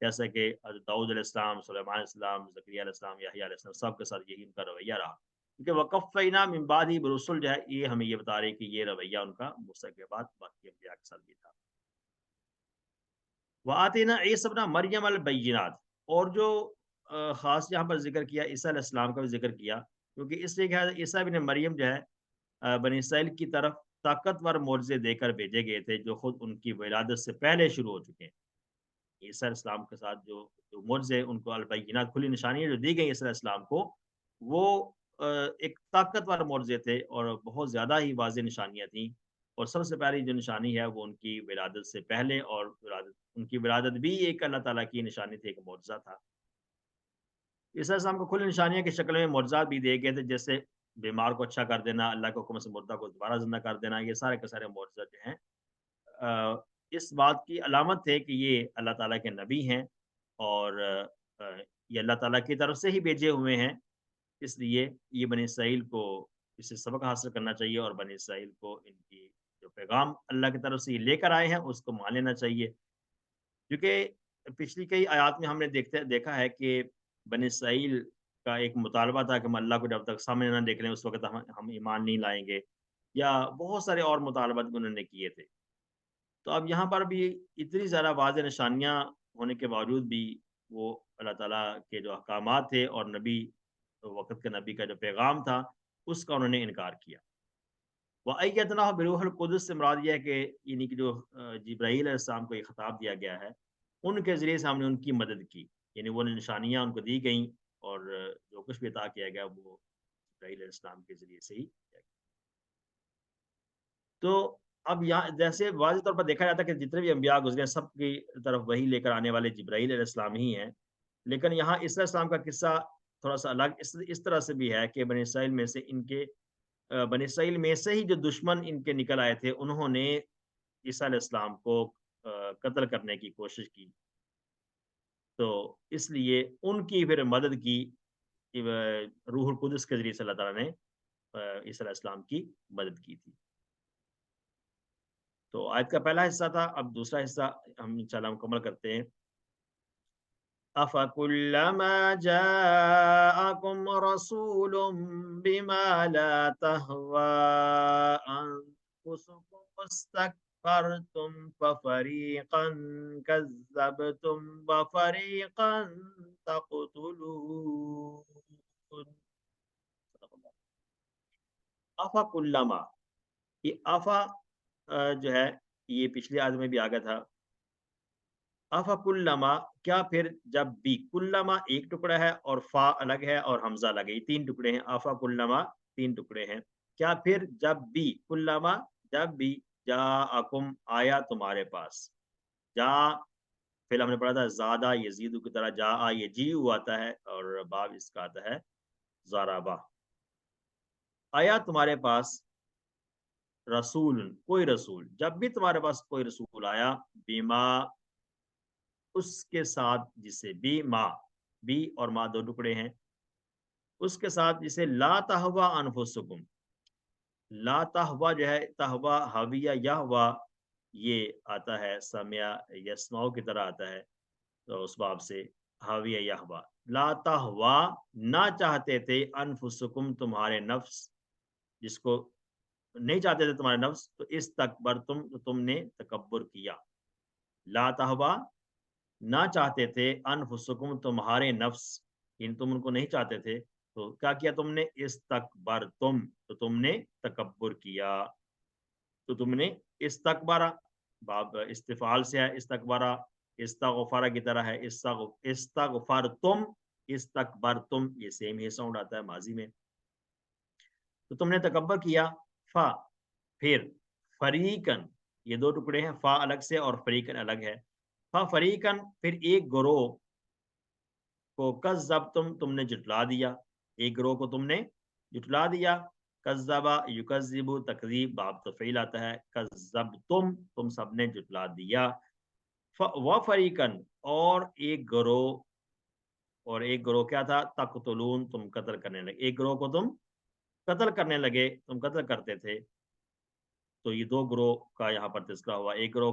A: جیسا کہ حضرت داؤد علیہ السلام، سلیمان علیہ السلام، زکریا علیہ السلام، یحییٰ علیہ السلام، سب کے ساتھ یہی ان کا رویہ رہا، کیونکہ وقفینا من بعدہ برسل جو ہے یہ ہمیں یہ بتا رہے کہ یہ رویہ ان کا موسیٰ کے بعد باقی انبیاء کے ساتھ بھی تھا۔ وآتینا عیسی ابن مریم البینات، اور جو خاص یہاں پر ذکر کیا عیسیٰ علیہ السلام کا بھی ذکر کیا، کیونکہ اس لیے کہ عیسیٰ ابن مریم جو ہے بنی اسرائیل کی طرف طاقتور معجزے دے کر بھیجے گئے تھے، جو خود ان کی ولادت سے پہلے شروع ہو چکے ہیں۔ عیسیٰ علیہ السلام کے ساتھ جو معجزے ان کو البینات کھلی نشانیاں جو دی گئی عیسیٰ علیہ السلام کو، وہ ایک طاقتور معجزے تھے اور بہت زیادہ ہی واضح نشانیاں تھیں، اور سب سے پہلی جو نشانی ہے وہ ان کی ولادت سے پہلے، اور ان کی ولادت بھی ایک اللہ تعالیٰ کی نشانی تھی، ایک معجزہ تھا۔ عیسیٰ علیہ السلام کو کھلی نشانیاں کی شکل میں معجزات بھی دیے گئے تھے، جیسے بیمار کو اچھا کر دینا، اللہ کے حکم سے مردہ کو دوبارہ زندہ کر دینا، یہ سارے کے سارے معجزات جو ہیں اس بات کی علامت ہے کہ یہ اللہ تعالیٰ کے نبی ہیں، اور یہ اللہ تعالیٰ کی طرف سے ہی بھیجے ہوئے ہیں، اس لیے یہ بنی اسرائیل کو اس سے سبق حاصل کرنا چاہیے، اور بنی اسرائیل کو ان کی جو پیغام اللہ کی طرف سے یہ لے کر آئے ہیں اس کو مان لینا چاہیے، کیونکہ پچھلی کئی آیات میں ہم نے دیکھا ہے کہ بنی اسرائیل کا ایک مطالبہ تھا کہ ہم اللہ کو جب تک سامنے نہ دیکھ لیں اس وقت ہم ایمان نہیں لائیں گے، یا بہت سارے اور مطالبات بھی انہوں نے کیے تھے۔ تو اب یہاں پر بھی اتنی زیادہ واضح نشانیاں ہونے کے باوجود بھی وہ اللہ تعالیٰ کے جو احکامات تھے اور نبی وقت کے نبی کا جو پیغام تھا اس کا انہوں نے انکار کیا۔ وَأَيَّدْنَاهُ بِرُوحِ الْقُدُسِ سے مراد یہ ہے کہ یعنی کہ جو جبرائیل علیہ السلام کو یہ خطاب دیا گیا ہے، ان کے ذریعے سے ہم نے ان کی مدد کی، یعنی وہ نشانیاں ان کو دی گئیں، اور جو کچھ بھی عطا کیا گیا وہ جبرائیل علیہ السلام کے ذریعے سے ہی کیا گیا۔ تو اب یہاں جیسے واضح طور پر دیکھا جاتا ہے کہ جتنے بھی انبیاء گزرے ہیں سب کی طرف وہی لے کر آنے والے جبرائیل علیہ السلام ہی ہیں، لیکن یہاں عیسیٰ علیہ السلام کا قصہ تھوڑا سا الگ اس طرح سے بھی ہے کہ بنی اسرائیل میں سے بنی اسرائیل میں سے ہی جو دشمن ان کے نکل آئے تھے انہوں نے عیسیٰ علیہ السلام کو قتل کرنے کی کوشش کی، تو اس لیے ان کی پھر مدد کی روح القدس کے ذریعے سے اللہ تعالیٰ نے عیسیٰ علیہ السلام کی مدد کی تھی۔ تو آیت کا پہلا حصہ تھا، اب دوسرا حصہ ہم انشاءاللہ مکمل کرتے ہیں۔ أَفَكُلَّمَا جَاءَكُمْ رَسُولٌ بِمَا لَا تَهْوَىٰ أَنفُسُكُمُ اسْتَكْبَرْتُمْ فَفَرِيقًا كَذَّبْتُمْ وَفَرِيقًا تَقْتُلُونَ۔ أَفَكُلَّمَا، یہ آفا جو ہے یہ پچھلی آیت میں بھی آگیا تھا۔ افکلما، کیا پھر جب بھی، کلما ایک ٹکڑا ہے اور فا الگ ہے اور حمزہ الگ ہے، یہ تین ٹکڑے ہیں، افکلما تین ٹکڑے ہیں، کیا پھر جب بھی، کلما جب بھی، جاءکم آیا تمہارے پاس، جا پھر ہم نے پڑھا تھا زیادہ یزید کی طرح، جا یہ جی آتا ہے اور باب اس کا آتا ہے زارابا، آیا تمہارے پاس رسول کوئی رسول، جب بھی تمہارے پاس کوئی رسول آیا، بیما اس کے ساتھ جسے بھی ما، بھی اور ما دو ٹکڑے ہیں، اس کے ساتھ جسے لا تہوا انفسکم، لا تہوا جو ہے تہوا حاویہ یہوا یہ آتا ہے سمیا یسماؤ کی طرح آتا ہے، تو اس باب سے حاویہ یہوا، لا تہوا نہ چاہتے تھے انفسکم تمہارے نفس، جس کو نہیں چاہتے تھے تمہارے نفس، تو اس تکبر تم نے تکبر کیا، لا تہوا نہ چاہتے تھے انفسکم تمہارے نفس، ان تم ان کو نہیں چاہتے تھے، تو کیا کیا تم نے، استکبرتم تو تم نے تکبر کیا، تو تم نے استکبارہ باب استفعال سے ہے، استکبارہ استغفارہ کی طرح ہے، استغفرتم استکبرتم یہ سیم ہی ساؤنڈ آتا ہے ماضی میں، تو تم نے تکبر کیا، فا پھر فریقن یہ دو ٹکڑے ہیں، فا الگ سے اور فریقن الگ ہے، فا فریقن پھر ایک گروہ کو، کذبتم تم نے جٹلا دیا، ایک گروہ کو تم نے جٹلا دیا، کذبا یکذبو تکذیب باب تفعیل آتا ہے، کذبتم تم سب نے جٹلا دیا، و فریقن اور ایک گروہ، اور ایک گروہ کیا تھا، تقتلون تم قتل کرنے لگے، ایک گروہ کو تم قتل کرنے لگے، تم قتل کرتے تھے، تو یہ دو گروہ کا یہاں پر تذکرہ ہوا، ایک گروہ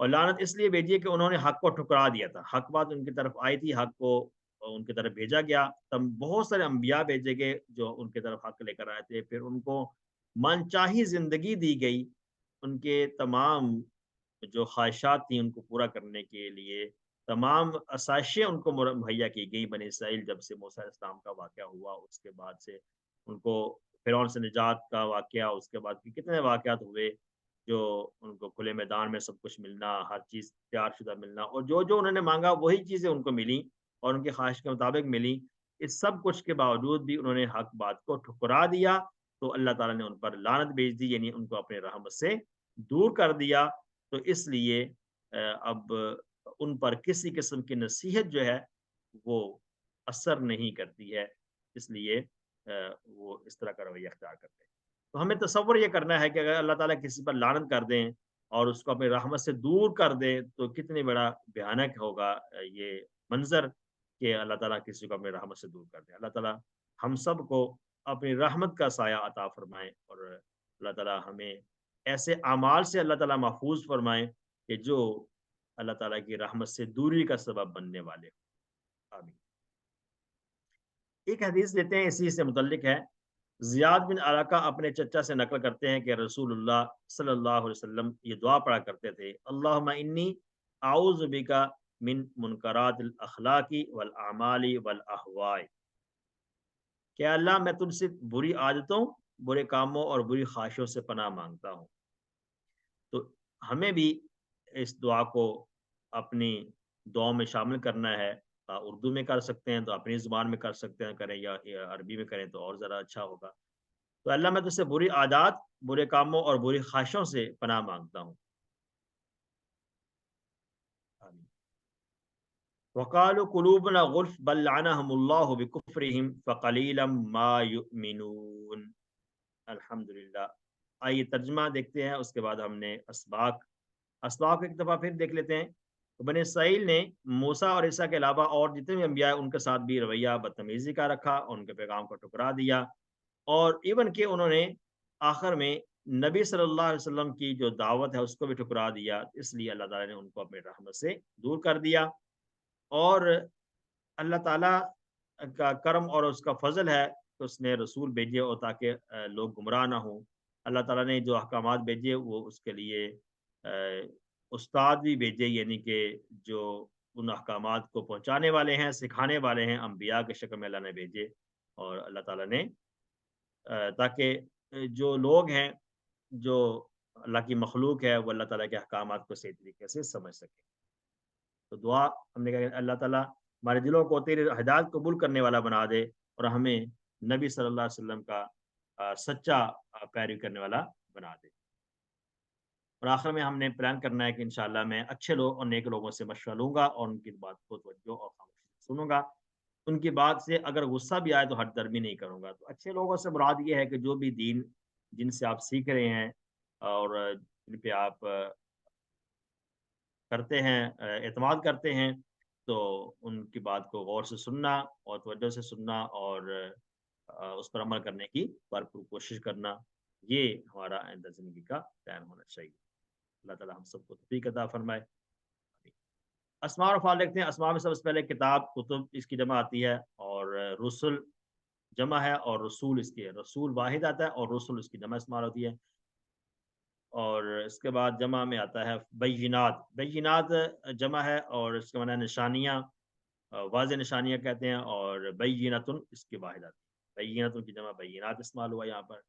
A: اور لعنت اس لیے بھیجی ہے کہ انہوں نے حق کو ٹھکرا دیا تھا، حق بات ان کی طرف آئی تھی، حق کو ان کی طرف بھیجا گیا، تب بہت سارے انبیاء بھیجے گئے جو ان کی طرف حق لے کر آئے تھے، پھر ان کو من چاہی زندگی دی گئی، ان کے تمام جو خواہشات تھیں ان کو پورا کرنے کے لیے تمام آسائشیں ان کو مہیا کی گئی۔ بنی اسرائیل جب سے موسیٰ علیہ السلام کا واقعہ ہوا اس کے بعد سے ان کو فرعون سے نجات کا واقعہ، اس کے بعد بھی کتنے واقعات ہوئے جو ان کو کھلے میدان میں سب کچھ ملنا، ہر چیز تیار شدہ ملنا، اور جو جو انہوں نے مانگا وہی چیزیں ان کو ملیں اور ان کی خواہش کے مطابق ملیں۔ اس سب کچھ کے باوجود بھی انہوں نے حق بات کو ٹھکرا دیا، تو اللہ تعالیٰ نے ان پر لعنت بھیج دی، یعنی ان کو اپنے رحمت سے دور کر دیا۔ تو اس لیے اب ان پر کسی قسم کی نصیحت جو ہے وہ اثر نہیں کرتی ہے، اس لیے وہ اس طرح کا رویہ اختیار کرتے ہیں۔ تو ہمیں تصور یہ کرنا ہے کہ اگر اللہ تعالیٰ کسی پر لعنت کر دیں اور اس کو اپنی رحمت سے دور کر دیں تو کتنی بڑا بھیانک ہوگا یہ منظر کہ اللہ تعالیٰ کسی کو اپنی رحمت سے دور کر دیں۔ اللہ تعالیٰ ہم سب کو اپنی رحمت کا سایہ عطا فرمائے، اور اللہ تعالیٰ ہمیں ایسے اعمال سے اللہ تعالیٰ محفوظ فرمائے کہ جو اللہ تعالیٰ کی رحمت سے دوری کا سبب بننے والے ہوں۔ آمین۔ ایک حدیث لیتے ہیں اسی سے متعلق ہے۔ زیاد بن علاقہ اپنے چچا سے نقل کرتے ہیں کہ رسول اللہ صلی اللہ علیہ وسلم یہ دعا پڑھا کرتے تھے، اللہم انی اعوذ بکا من منکرات الاخلاق والاعمال والاہواء، کہ اللہ میں تجھ سے بری عادتوں، برے کاموں اور بری خواہشوں سے پناہ مانگتا ہوں۔ تو ہمیں بھی اس دعا کو اپنی دعاؤں میں شامل کرنا ہے۔ اردو میں کر سکتے ہیں تو اپنی زبان میں کر سکتے ہیں، کریں یا عربی میں کریں تو اور ذرا اچھا ہوگا۔ تو اللہ میں تجھ سے بری عادات، برے کاموں اور بری خواہشوں سے پناہ مانگتا ہوں۔ آمین۔ وقالوا قلوبنا غلف بل لعنهم اللہ بکفرہم فقلیلا ما یؤمنون۔ الحمدللہ۔ آئیے ترجمہ دیکھتے ہیں، اس کے بعد ہم نے اسباق ایک دفعہ پھر دیکھ لیتے ہیں۔ تو بنی اسرائیل نے موسیٰ اور عیسیٰ کے علاوہ اور جتنے بھی انبیاء ان کے ساتھ بھی رویہ بدتمیزی کا رکھا، ان کے پیغام کو ٹھکرا دیا، اور ایون کہ انہوں نے آخر میں نبی صلی اللہ علیہ وسلم کی جو دعوت ہے اس کو بھی ٹھکرا دیا، اس لیے اللہ تعالیٰ نے ان کو اپنی رحمت سے دور کر دیا۔ اور اللہ تعالیٰ کا کرم اور اس کا فضل ہے کہ اس نے رسول بھیجے اور تاکہ لوگ گمراہ نہ ہوں۔ اللہ تعالیٰ نے جو احکامات بھیجے وہ اس کے لیے استاد بھی بھیجے، یعنی کہ جو ان احکامات کو پہنچانے والے ہیں، سکھانے والے ہیں، انبیاء کے شکل میں اللہ نے بھیجے۔ اور اللہ تعالیٰ نے تاکہ جو لوگ ہیں، جو اللہ کی مخلوق ہے، وہ اللہ تعالیٰ کے احکامات کو صحیح طریقے سے سمجھ سکے۔ تو دعا ہم نے کہا کہ اللہ تعالیٰ ہمارے دلوں کو تیری ہدایت قبول کرنے والا بنا دے، اور ہمیں نبی صلی اللہ علیہ وسلم کا سچا پیروی کرنے والا بنا دے۔ اور آخر میں ہم نے پلان کرنا ہے کہ انشاءاللہ میں اچھے لوگ اور نیک لوگوں سے مشورہ لوں گا اور ان کی بات کو توجہ اور خاموشی سے سنوں گا۔ ان کی بات سے اگر غصہ بھی آئے تو ہٹ درمی نہیں کروں گا۔ تو اچھے لوگوں سے مراد یہ ہے کہ جو بھی دین جن سے آپ سیکھ رہے ہیں اور جن پہ آپ کرتے ہیں، اعتماد کرتے ہیں، تو ان کی بات کو غور سے سننا اور توجہ سے سننا، اور اس پر عمل کرنے کی بھرپور کوشش کرنا، یہ ہمارا آئندہ زندگی کا پلان ہونا چاہیے۔ اللہ تعالیٰ ہم سب کو توفیق عطا فرمائے۔ اسماء اور افعال دیکھتے ہیں۔ اسماء میں سب سے پہلے کتاب، کتب اس کی جمع آتی ہے، اور رسل جمع ہے، اور رسول اس کی رسول واحد آتا ہے اور رسل اس کی جمع استعمال ہوتی ہے۔ اور اس کے بعد جمع میں آتا ہے بینات، بینات جمع ہے اور اس کے معنی نشانیاں، واضح نشانیاں کہتے ہیں، اور بینتن اس کی واحد آتی ہے، بینتن کی جمع بینات استعمال ہوا یہاں پر۔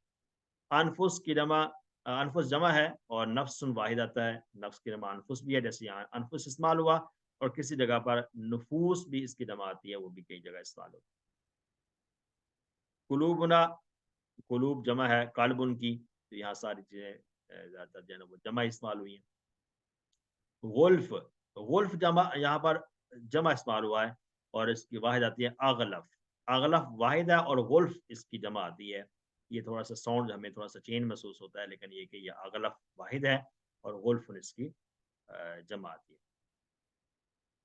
A: انفس کی جمع، انفس جمع ہے اور نفس واحد آتا ہے، نفس کی جمع انفس بھی ہے، جیسے یہاں انفس استعمال ہوا، اور کسی جگہ پر نفوس بھی اس کی جمع آتی ہے، وہ بھی کئی جگہ استعمال ہوتی ہے۔ قلوبنا، قلوب جمع ہے قلب ان کی، تو یہاں ساری چیزیں زیادہ تر جو ہے نا وہ جمع استعمال ہوئی ہیں۔ غلف، غلف جمع یہاں پر جمع استعمال ہوا ہے، اور اس کی واحد آتی ہے اغلف، اغلف واحد ہے اور غلف اس کی جمع آتی ہے۔ یہ تھوڑا سا ساؤنڈ ہمیں تھوڑا سا چین محسوس ہوتا ہے، لیکن یہ کہ یہ اغلف واحد ہے اور غلف اس کی جمع آتی ہے۔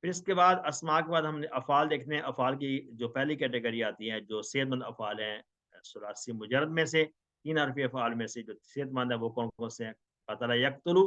A: پھر اس کے بعد اسماء کے بعد ہم نے افعال دیکھتے ہیں۔ افعال کی جو پہلی کیٹیگری آتی ہے جو صحت مند افعال ہیں، ثلاثی مجرد میں سے، تین حرفی افعال میں سے جو صحت مند ہے وہ کون کون سے ہیں؟ قتل یقتلو،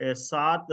A: 7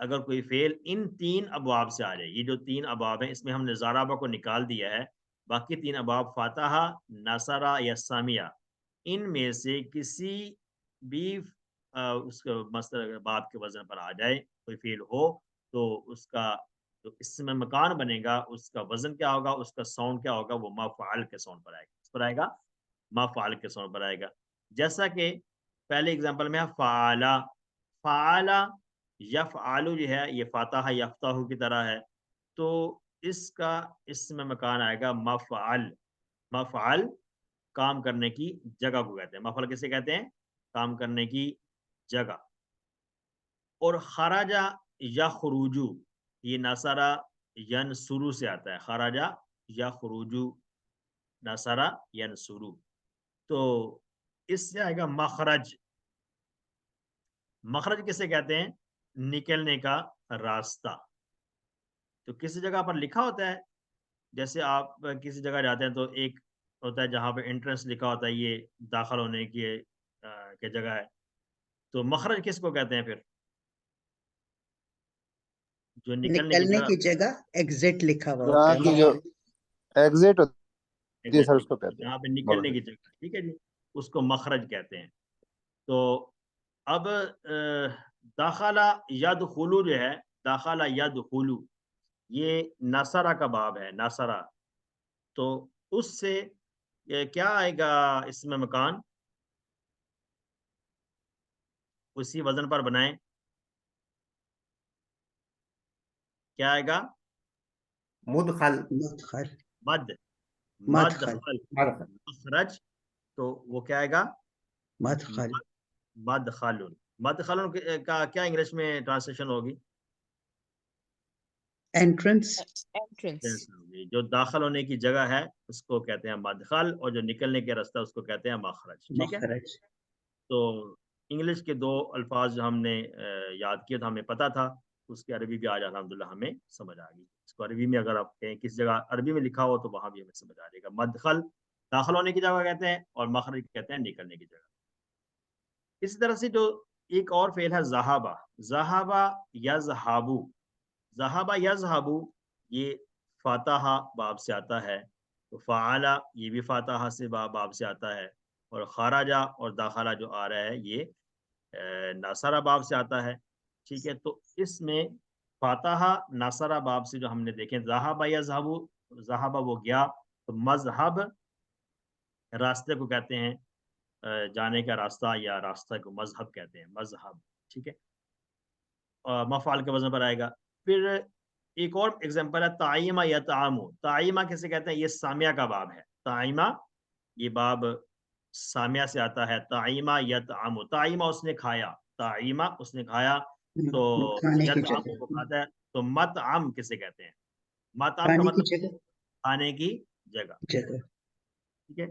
A: اگر کوئی فعل ان 3 ابواب سے آ جائے، یہ جو 3 ابواب ہیں اس میں ہم نے ضربہ کو نکال دیا ہے، باقی 3 ابواب فاتحہ، نصرہ یا سامیہ، ان میں سے کسی بھی اس کا مصدر اگر باب کے وزن پر آ جائے کوئی فعل ہو، تو اس کا جو اسم مکان بنے گا اس کا وزن کیا ہوگا، اس کا ساؤنڈ کیا ہوگا، وہ مفعل کے ساؤنڈ پر آئے گا، اس پر آئے گا مفعل کے ساؤنڈ پر آئے گا. جیسا کہ پہلے اگزامپل میں ہے فعلا، فعلا یفعلو جو ہے یہ فاتحہ یفتح کی طرح ہے، تو اس کا اسم مکان آئے گا مفعل. مفعل کام کرنے کی جگہ کو کہتے ہیں. مفعل کسے کہتے ہیں؟ کام کرنے کی جگہ. اور خراجہ یا خروجو یہ نصرہ ینصرو سے آتا ہے، خراجہ یا خروجو نصرہ ینصرو، تو اس سے آئے گا مخرج. مخرج کسے کہتے ہیں؟ نکلنے کا راستہ. تو کسی جگہ پر لکھا ہوتا ہے، جیسے آپ کسی جگہ جاتے ہیں تو ایک ہوتا ہے جہاں پہ انٹرنس لکھا ہوتا ہے یہ داخل ہونے کی جگہ ہے، تو مخرج کس کو کہتے ہیں پھر؟ جو نکلنے کی
B: نکلنے
A: جگہ،
B: کی جگہ ایگزٹ لکھا ہوا ہوتا
C: جہاں
B: ہے،
C: کی جو ایگزٹ ہوتی ہے سر اس کو کہتے
A: جہاں پہ
C: ہیں
A: نکلنے کی
C: مخرج.
A: جگہ، ٹھیک ہے جی، اس کو مخرج کہتے ہیں. تو اب داخلہ یدخلو جو ہے، داخلہ یدخلو یہ نصرہ کا باب ہے، نصرہ، تو اس سے کیا آئے گا اسم مکان؟ اسی وزن پر بنائیں، کیا آئے گا؟
D: مدخل
B: مدخل
A: مد،
B: مدخل
A: مدخل،
D: مدخل
A: مخرج، تو وہ کیا آئے گا؟
B: مدخل
A: مدخل. مدخل کا کیا انگلش میں ٹرانسلیشن ہوگی؟
B: انٹرنس.
E: entrance.
A: جو داخل ہونے کی جگہ ہے اس کو کہتے ہیں مدخل، اور جو نکلنے کے راستہ اس کو کہتے ہیں مخرج. ٹھیک ہے،
B: مخرج.
A: تو انگلش کے 2 الفاظ جو ہم نے یاد کیے تھا، ہمیں پتا تھا، اس کی عربی بھی آج الحمدللہ ہمیں سمجھ آ گئی. اس کو عربی میں اگر آپ کہیں کس جگہ عربی میں لکھا ہو تو وہاں بھی ہمیں سمجھ آ جائے گا. مدخل داخل ہونے کی جگہ کہتے ہیں، اور مخرج کہتے ہیں نکلنے کی جگہ. اسی طرح سے جو ایک اور فعل ہے ذہابہ، ذہابہ یذہبو، ذہابہ یذہبو یہ فاتحہ باب سے آتا ہے، تو فعلا یہ بھی فاتحہ سے باب سے آتا ہے، اور خراجہ اور داخلہ جو آ رہا ہے یہ ناصرہ باب سے آتا ہے. ٹھیک ہے، تو اس میں فاتحہ ناصرہ باب سے جو ہم نے دیکھیں ذہابہ یذہبو، ذہابہ وہ گیا، تو مذہب راستے کو کہتے ہیں، جانے کا راستہ یا راستہ کو مذہب کہتے ہیں، مذہب. ٹھیک ہے، مفعال کے وزن پر آئے گا. پھر ایک اور ایگزامپل ہے تعیمہ یطعمو. تعیمہ کسے کہتے ہیں؟ یہ سامیہ کا باب ہے. تعیمہ یہ باب سامیہ سے آتا ہے. تعیمہ یطعمو، تعیمہ اس نے کھایا، تعیمہ اس نے کھایا، تو
B: کھانے کی
A: یطعمو
B: جگہ.
A: وہ کھاتا ہے. تو مطعم کسے کہتے ہیں؟ مطعم کا
B: کھانے کی
A: مطلب
B: جگہ.
A: کھانے کی جگہ.
B: جگہ.
A: ٹھیک ہے،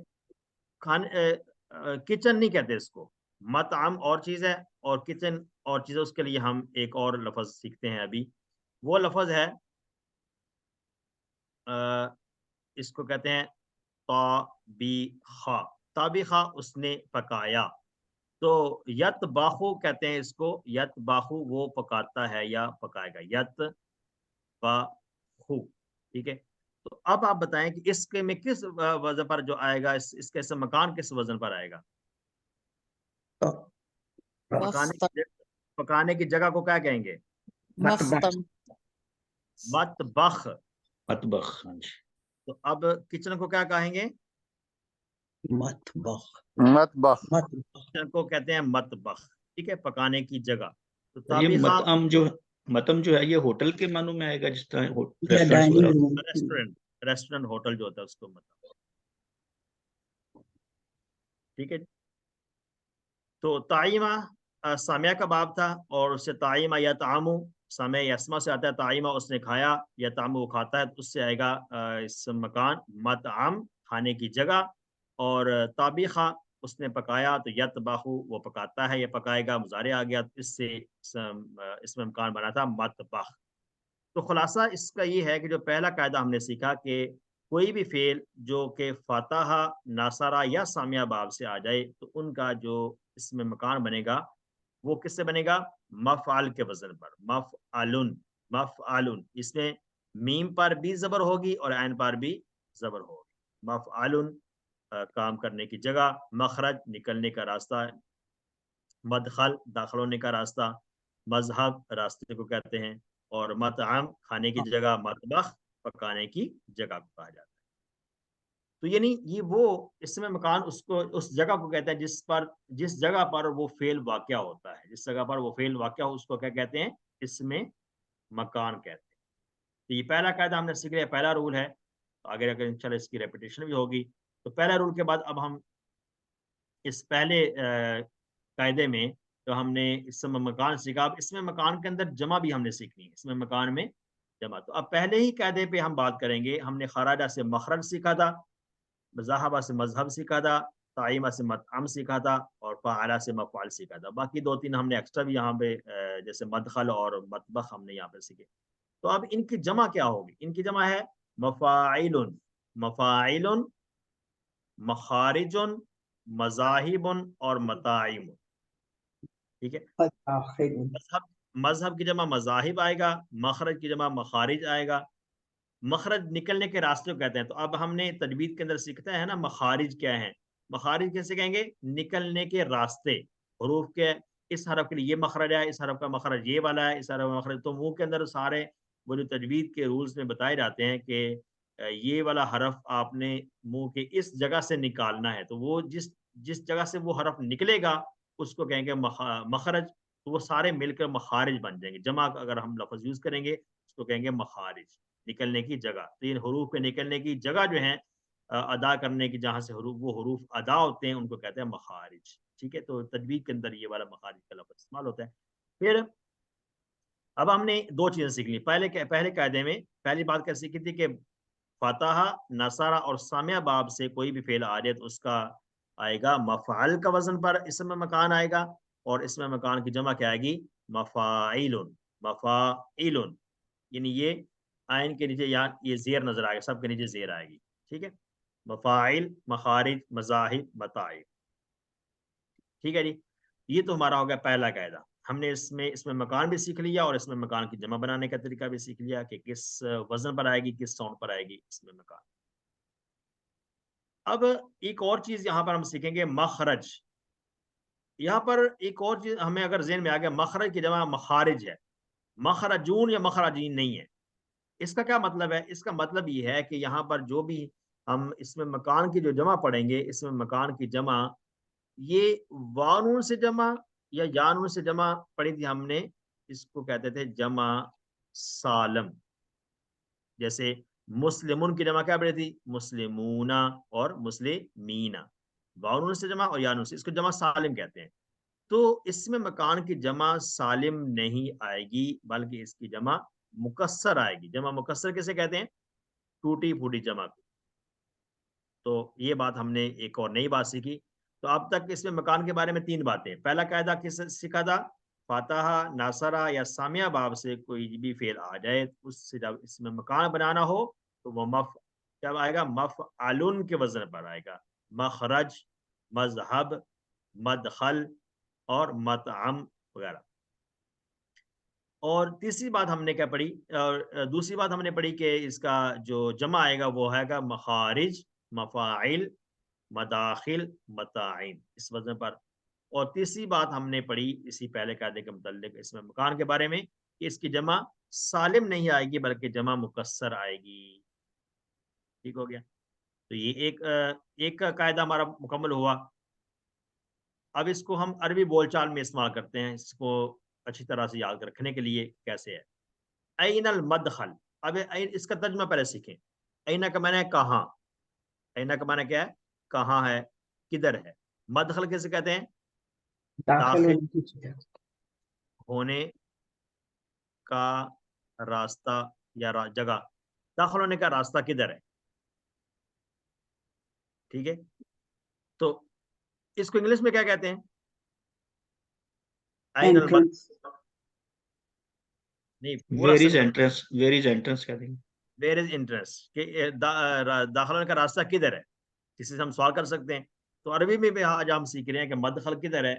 A: کچن نہیں کہتے اس کو. مطعم اور چیز ہے اور کچن اور چیز ہے. اس کے لیے ہم ایک اور لفظ سیکھتے ہیں ابھی. وہ لفظ ہے اس کو کہتے ہیں طابخہ. طابخہ اس نے پکایا. تو یطبخو کہتے ہیں اس کو، یطبخو وہ پکاتا ہے یا پکائے گا، یطبخو. ٹھیک ہے، تو اب آپ بتائیں کہ اس کے میں کس وزن پر جو آئے گا، اس کا اسم مکان کس وزن پر آئے گا؟ پکانے کی جگہ کو کیا کہیں گے؟
E: مختم.
A: مطبخ.
D: مطبخ.
A: تو اب کچن کو کیا کہیں گے؟
B: مطبخ.
C: مطبخ.
A: کچن کو کہتے ہیں مطبخ. ٹھیک ہے، پکانے کی جگہ. تو
D: یہ
A: طابخہ
D: مطعم جو ہے یہ ہوٹل کے معنوں میں آئے گا، جس طرح
B: یا
D: ریسٹورینٹس
B: ڈائننگ
D: وغیرہ.
B: روم.
A: ریسٹورینٹ ہوٹل جو ہوتا ہے اس کو مطلب. ٹھیک ہے، تو تعیمہ سامیہ کا باب تھا، اور اس سے تعیمہ یطعمو سامیہ یسمہ سے آتا ہے. تعیمہ اس نے کھایا، یطعمو وہ کھاتا ہے، تو اس سے آئے گا اسم مکان مطعم کھانے کی جگہ. اور طابخہ اس نے پکایا، تو یطبخو وہ پکاتا ہے یا پکائے گا، مضارع آ گیا، تو اس سے اسم مکان بنا تھا مطبخ. تو خلاصہ اس کا یہ ہے کہ جو پہلا قاعدہ ہم نے سیکھا کہ کوئی بھی فعل جو کہ فاتحہ ناصرہ یا سامیہ باب سے آ جائے تو ان کا جو اسم مکان بنے گا وہ کس سے بنے گا؟ مفعل کے وزن پر، مفعلن، مفعلن، اس میں میم پر بھی زبر ہوگی اور عین پر بھی زبر ہوگی۔ مفعلن کام کرنے کی جگہ، مخرج نکلنے کا راستہ، مدخل داخل ہونے کا راستہ، مذہب راستے کو کہتے ہیں، اور مطعم کھانے کی جگہ، مطبخ پکانے کی جگہ کو کہا جاتا ہے۔ تو یعنی یہ وہ اسم مکان اس جگہ کو کہتا ہے جس جگہ پر وہ فعل واقع ہوتا ہے، جس جگہ پر وہ فعل واقع ہو اس کو کیا کہتے ہیں؟ اسم مکان کہتے ہیں۔ تو یہ پہلا قاعدہ ہم نے سیکھ لیا، پہلا رول ہے۔ تو آگے اگر انشاءاللہ اس کی ریپیٹیشن بھی ہوگی۔ تو پہلا رول کے بعد اب ہم اس پہلے قاعدے میں تو ہم نے اسم مکان سیکھا، اب اسم مکان کے اندر جمع بھی ہم نے سیکھنی ہے، اسم مکان میں جمع۔ تو اب پہلے ہی قاعدے پہ ہم بات کریں گے، ہم نے خراجہ سے مخرج سیکھا تھا، مذاہبہ سے مذہب سیکھا تھا، طعیمہ سے مطعم سیکھا تھا، اور فاعلہ سے مفعول سیکھا تھا۔ باقی دو تین ہم نے ایکسٹرا بھی یہاں پہ جیسے مدخل اور مطبخ ہم نے یہاں پہ سیکھے۔ تو اب ان کی جمع کیا ہوگی؟ ان کی جمع ہے مفاعل، مفاعل، مخارج، مذاہب اور مطاعم۔ ٹھیک ہے، مذہب کی جمع مذاہب آئے گا، مخرج کی جمع مخارج آئے گا۔ مخرج نکلنے کے راستے کو کہتے ہیں۔ تو اب ہم نے تجوید کے اندر سیکھتا ہے نا مخارج کیا ہیں، مخارج کیسے کہیں گے؟ نکلنے کے راستے، حروف کے، اس حرف کے لیے یہ مخرج ہے، اس حرف کا مخرج یہ والا ہے، اس حرف کا مخرج۔ تو منہ کے اندر سارے وہ جو تجوید کے رولز میں بتائے جاتے ہیں کہ یہ والا حرف آپ نے منہ کے اس جگہ سے نکالنا ہے، تو وہ جس جگہ سے وہ حرف نکلے گا اس کو کہیں گے مخرج۔ تو وہ سارے مل کر مخارج بن جائیں گے۔ جمع اگر ہم لفظ یوز کریں گے اس کو کہیں گے مخارج، نکلنے کی جگہ۔ تو یہ حروف کے نکلنے کی جگہ جو ہیں ادا کرنے کی، جہاں سے وہ حروف ادا ہوتے ہیں ان کو کہتے ہیں مخارج۔ ٹھیک ہے، تو تجوید کے اندر یہ والا مخارج کا لفظ استعمال ہوتا ہے۔ پھر اب ہم نے دو چیزیں سیکھ لی۔ پہلے قاعدے میں پہلی بات کیا سیکھی تھی کہ فتح، نصرہ اور سامع باب سے کوئی بھی فعل آ جائے تو اس کا آئے گا مفعل کا وزن پر اسم مکان آئے گا، اور اسم مکان کی جمع کیا آئے گی؟ مفاعل، مفاعل۔ یعنی یہ آئین کے نیچے یا یہ زیر نظر آئے گا، سب کے نیچے زیر آئے گی۔ ٹھیک ہے، مفاعل، مخارج، مذاہب، مطاعم۔ ٹھیک ہے جی، یہ تو ہمارا ہو گیا پہلا قاعدہ۔ ہم نے اس میں مکان بھی سیکھ لیا، اور اس میں مکان کی جمع بنانے کا طریقہ بھی سیکھ لیا کہ کس وزن پر آئے گی، کس ساؤنڈ پر آئے گی اس میں مکان۔ اب ایک اور چیز یہاں پر ہم سیکھیں گے، مخرج۔ یہاں پر ایک اور چیز ہمیں اگر ذہن میں آ گیا، مخرج کی جمع مخارج ہے، مخرجون یا مخرجین نہیں ہے۔ اس کا کیا مطلب ہے؟ اس کا مطلب یہ ہے کہ یہاں پر جو بھی ہم اس میں مکان کی جو جمع پڑھیں گے، اس میں مکان کی جمع یہ وانون سے جمع یا یانون سے جمع پڑھی تھی ہم نے، اس کو کہتے تھے جمع سالم۔ جیسے مسلمون کی جمع کیا پڑھی تھی؟ مسلمون اور مسلمین، وانون سے جمع اور یانون سے، اس کو جمع سالم کہتے ہیں۔ تو اس میں مکان کی جمع سالم نہیں آئے گی، بلکہ اس کی جمع مکسر آئے گی۔ جمع مکسر کیسے کہتے ہیں؟ ٹوٹی پھوٹی جمع کو۔ تو یہ بات ہم نے ایک اور نئی بات سیکھی۔ تو اب تک اس میں مکان کے بارے میں تین باتیں۔ پہلا قاعدہ کس سیکھا تھا؟ فاتحہ، ناصرہ یا سامعہ باب سے کوئی بھی فعل آ جائے، اس سے جب اس میں مکان بنانا ہو تو وہ کیا آئے گا؟ مفعلن کے وزن پر آئے گا۔ مخرج، مذہب، مدخل اور مطعم وغیرہ۔ اور تیسری بات ہم نے کیا پڑھی، اور دوسری بات ہم نے پڑھی کہ اس کا جو جمع آئے گا وہ ہے گا مخارج، مفاعل، مداخل، مطاعم، اس وزن پر۔ اور تیسری بات ہم نے پڑھی اسی پہلے قاعدے کے متعلق اس میں مکان کے بارے میں کہ اس کی جمع سالم نہیں آئے گی بلکہ جمع مکسر آئے گی۔ ٹھیک ہو گیا، تو یہ ایک قاعدہ ہمارا مکمل ہوا۔ اب اس کو ہم عربی بول چال میں استعمال کرتے ہیں، اس کو اچھی طرح سے یاد رکھنے کے لیے کیسے ہے۔ این المدخل، اب اس کا ترجمہ پہلے سیکھیں۔ این کا معنی ہے کہاں، این کا معنی کیا ہے؟ کہاں ہے، کدھر ہے۔ مدخل کیسے کہتے ہیں؟ داخل ہونے کا راستہ یا جگہ، داخل ہونے کا راستہ کدھر ہے۔ ٹھیک ہے، تو اس کو انگلش میں کیا کہتے ہیں؟
D: Where is entrance, where is entrance کہتے ہیں۔
A: ویئر از انٹرنس، کہ داخل ہونے کا راستہ کدھر ہے، کسی سے ہم سوال کر سکتے ہیں۔ تو عربی میں بھی آج ہم سیکھ رہے ہیں کہ مدخل کدھر ہے،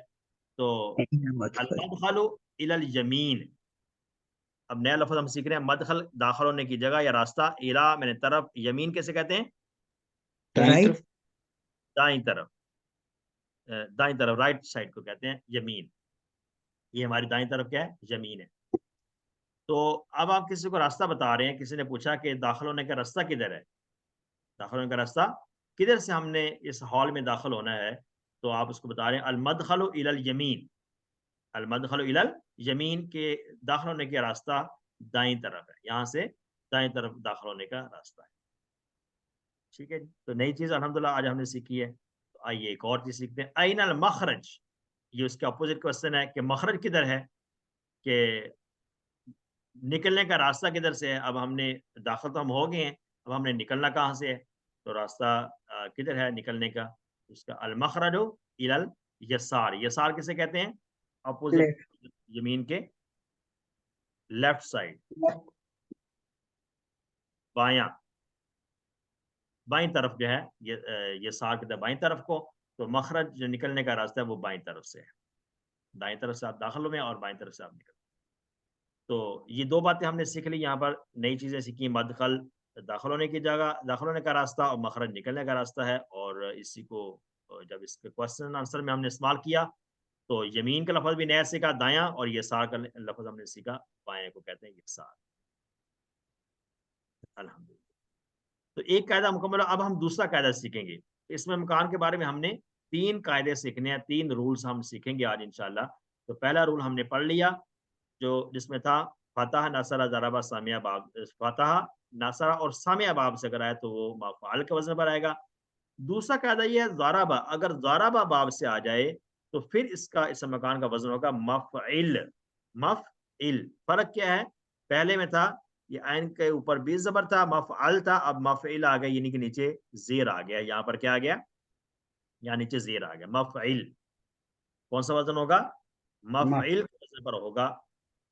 A: تو
B: أين مدخل
A: المدخل الی الیمین، اب نیا لفظ ہم سیکھ رہے ہیں، مدخل داخل ہونے کی جگہ یا راستہ، الا میں نے طرف، یمین کیسے کہتے ہیں؟
D: دائیں
B: Right.
D: طرف
A: دائیں طرف، دائیں طرف رائٹ سائڈ کو کہتے ہیں یمین، یہ ہماری دائیں طرف کیا ہے؟ یمین ہے۔ تو اب آپ کسی کو راستہ بتا رہے ہیں، کسی نے پوچھا کہ داخل ہونے کا راستہ کدھر ہے، داخل ہونے کا راستہ کدھر سے ہم نے اس ہال میں داخل ہونا ہے، تو آپ اس کو بتا رہے ہیں المدخل الی الیمین، المدخل الی الیمین، کے داخل ہونے کا راستہ دائیں طرف ہے، یہاں سے دائیں طرف داخل ہونے کا راستہ ہے۔ ٹھیک ہے جی، تو نئی چیز الحمدللہ آج ہم نے سیکھی ہے۔ تو آئیے ایک اور چیز سیکھتے ہیں، این المخرج، یہ اس کے اپوزٹ کوشچن ہے کہ مخرج کدھر ہے، کہ نکلنے کا راستہ کدھر سے ہے۔ اب ہم نے داخل تو ہم ہو گئے ہیں، اب ہم نے نکلنا کہاں سے ہے، تو راستہ کدھر ہے نکلنے کا، اس کا المخرج الی الیسار، یسار کسے کہتے ہیں؟ اپوزٹ، یمین کے لیفٹ سائڈ، بایاں، بائیں طرف جو ہے یسار کہتے ہیں بائیں طرف کو، تو مخرج جو نکلنے کا راستہ ہے وہ بائیں طرف سے ہے، دائیں طرف سے آپ داخل ہوئے اور بائیں طرف سے آپ نکل۔ تو یہ دو باتیں ہم نے سیکھ لی، یہاں پر نئی چیزیں سیکھی، مدخل داخل ہونے کی جگہ، داخل ہونے کا راستہ، اور مخرج نکلنے کا راستہ ہے۔ اور اسی کو جب اس کے کوشچن آنسر میں ہم نے استعمال کیا تو یمین کا لفظ بھی نیا سیکھا دایاں، اور یسار کا لفظ ہم نے سیکھا بایاں کو کہتے ہیں یسار۔ الحمدللہ، تو ایک قاعدہ مکمل، اب ہم دوسرا قاعدہ سیکھیں گے۔ اس میں مکان کے بارے میں ہم نے 3 قاعدے سیکھنے ہیں، 3 رولز ہم سیکھیں گے آج انشاءاللہ۔ تو پہلا رول ہم نے پڑھ لیا، جو جس میں تھا فتح، نصر، ضربہ، سامعہ، باب، فتح، نصر اور سامعہ باب سے اگر آئے تو وہ مفعول کے وزن پر آئے گا۔ دوسرا قاعدہ یہ ہے ضربہ، اگر ضربہ باب سے آ جائے تو پھر اس کا اس مکان کا وزن ہوگا مفعل، مفعل۔ فرق کیا ہے؟ پہلے میں تھا یہ عین کے اوپر بھی زبر تھا، مفعل تھا، اب مفعل آ گیا، یعنی کہ نیچے زیر آ گیا، یہاں پر کیا آ گیا؟ یہاں نیچے زیر آ گیا، مفعل۔ کون سا وزن ہوگا؟ مفعل کے وزن پر ہوگا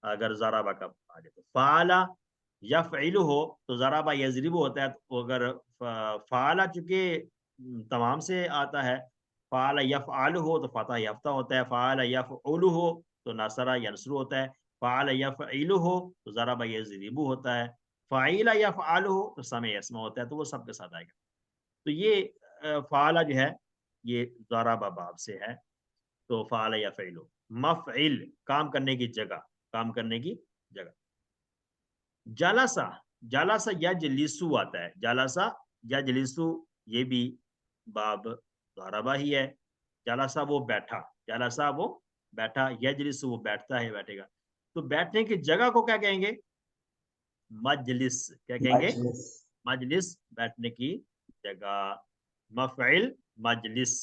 A: اگر ضربہ کا آ جائے تو۔ فعل یفعل ہو تو ضربہ یضرب ہوتا ہے، تو اگر فعل چونکہ تمام سے آتا ہے، فعل یفعل ہو تو فتح یفتح ہوتا ہے، فعل یفعل ہو تو نصر ینصر ہوتا ہے، فعل یفعل ہو تو ضربہ یضرب ہوتا ہے، فعل یفعل ہو تو سمع یسمع ہوتا ہے، تو وہ سب کے ساتھ آئے گا۔ تو یہ فعل جو ہے یہ ضربہ باب سے ہے، تو فعل یفعل، مفعل کام کرنے کی جگہ، کام کرنے کی جگہ۔ جلسہ، جلسہ یجلسو آتا ہے، جلسہ یجلسو یہ بھی باب ضربہ ہی ہے، جلسہ وہ بیٹھا، جلسہ وہ بیٹھا، یجلسو وہ بیٹھتا ہے، بیٹھے گا۔ تو بیٹھنے کی جگہ کو کیا کہیں گے؟ مجلس، کیا کہیں گے؟ مجلس، بیٹھنے کی جگہ، مفعل مجلس،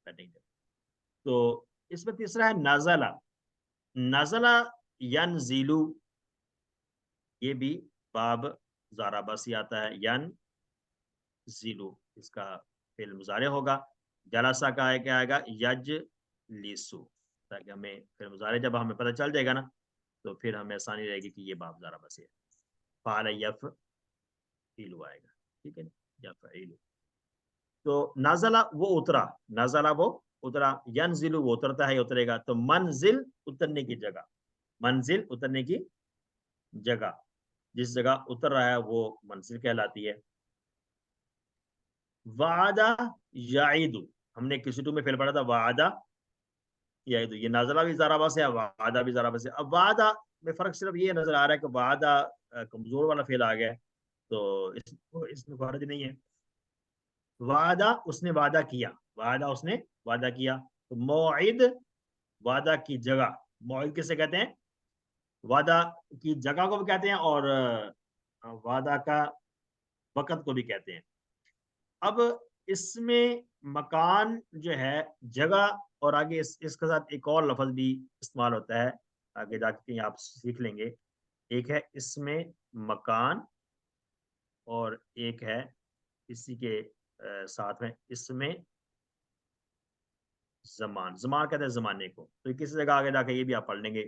A: بیٹھنے کی جگہ۔ تو اس میں تیسرا ہے نزلہ، نزلہ ینزلو، یہ بھی باب ضربہ سے آتا ہے، ینزلو اس کا فعل مضارع ہوگا، جلسہ کا ہے کیا آئے گا؟ یجلسو، تاکہ ہمیں فعل مضارع جب ہمیں پتہ چل جائے گا نا تو پھر ہمیں آسانی رہے گی کہ یہ باب ضربہ سے ہے۔ فعل یفعل آئے گا، ٹھیک ہے نا، یفعل۔ تو نازلہ وہ اترا، نازلہ وہ اترا، ینزل وہ اترتا ہے، اترے گا، تو منزل اترنے کی جگہ، منزل اترنے کی جگہ، جس جگہ اتر رہا ہے وہ منزل کہلاتی ہے۔ وعدہ یعید، ہم نے کسی ٹو میں فعل پڑھا تھا وعدہ یعید، یہ نازلہ بھی ضربہ سے ہے، وعدہ بھی ضربہ سے۔ اب وعدہ میں فرق صرف یہ نظر آ رہا ہے کہ وعدہ کمزور والا فعل آ گیا ہے، تو اس میں فرق نہیں ہے۔ وعدہ اس نے وعدہ کیا، وعدہ اس نے وعدہ کیا، تو موعد وعدہ کی جگہ، موعد کسے کہتے ہیں؟ وعدہ کی جگہ کو بھی کہتے ہیں اور وعدہ کا وقت کو بھی کہتے ہیں۔ اب اس میں مکان جو ہے جگہ، اور آگے اس کے ساتھ ایک اور لفظ بھی استعمال ہوتا ہے، آگے جا کے آپ سیکھ لیں گے، ایک ہے اس میں مکان اور ایک ہے اسی کے ساتھ میں اس میں زمان، زمان کہتے ہیں زمانے کو، تو کسی جگہ آگے جا کے یہ بھی آپ پڑھ لیں گے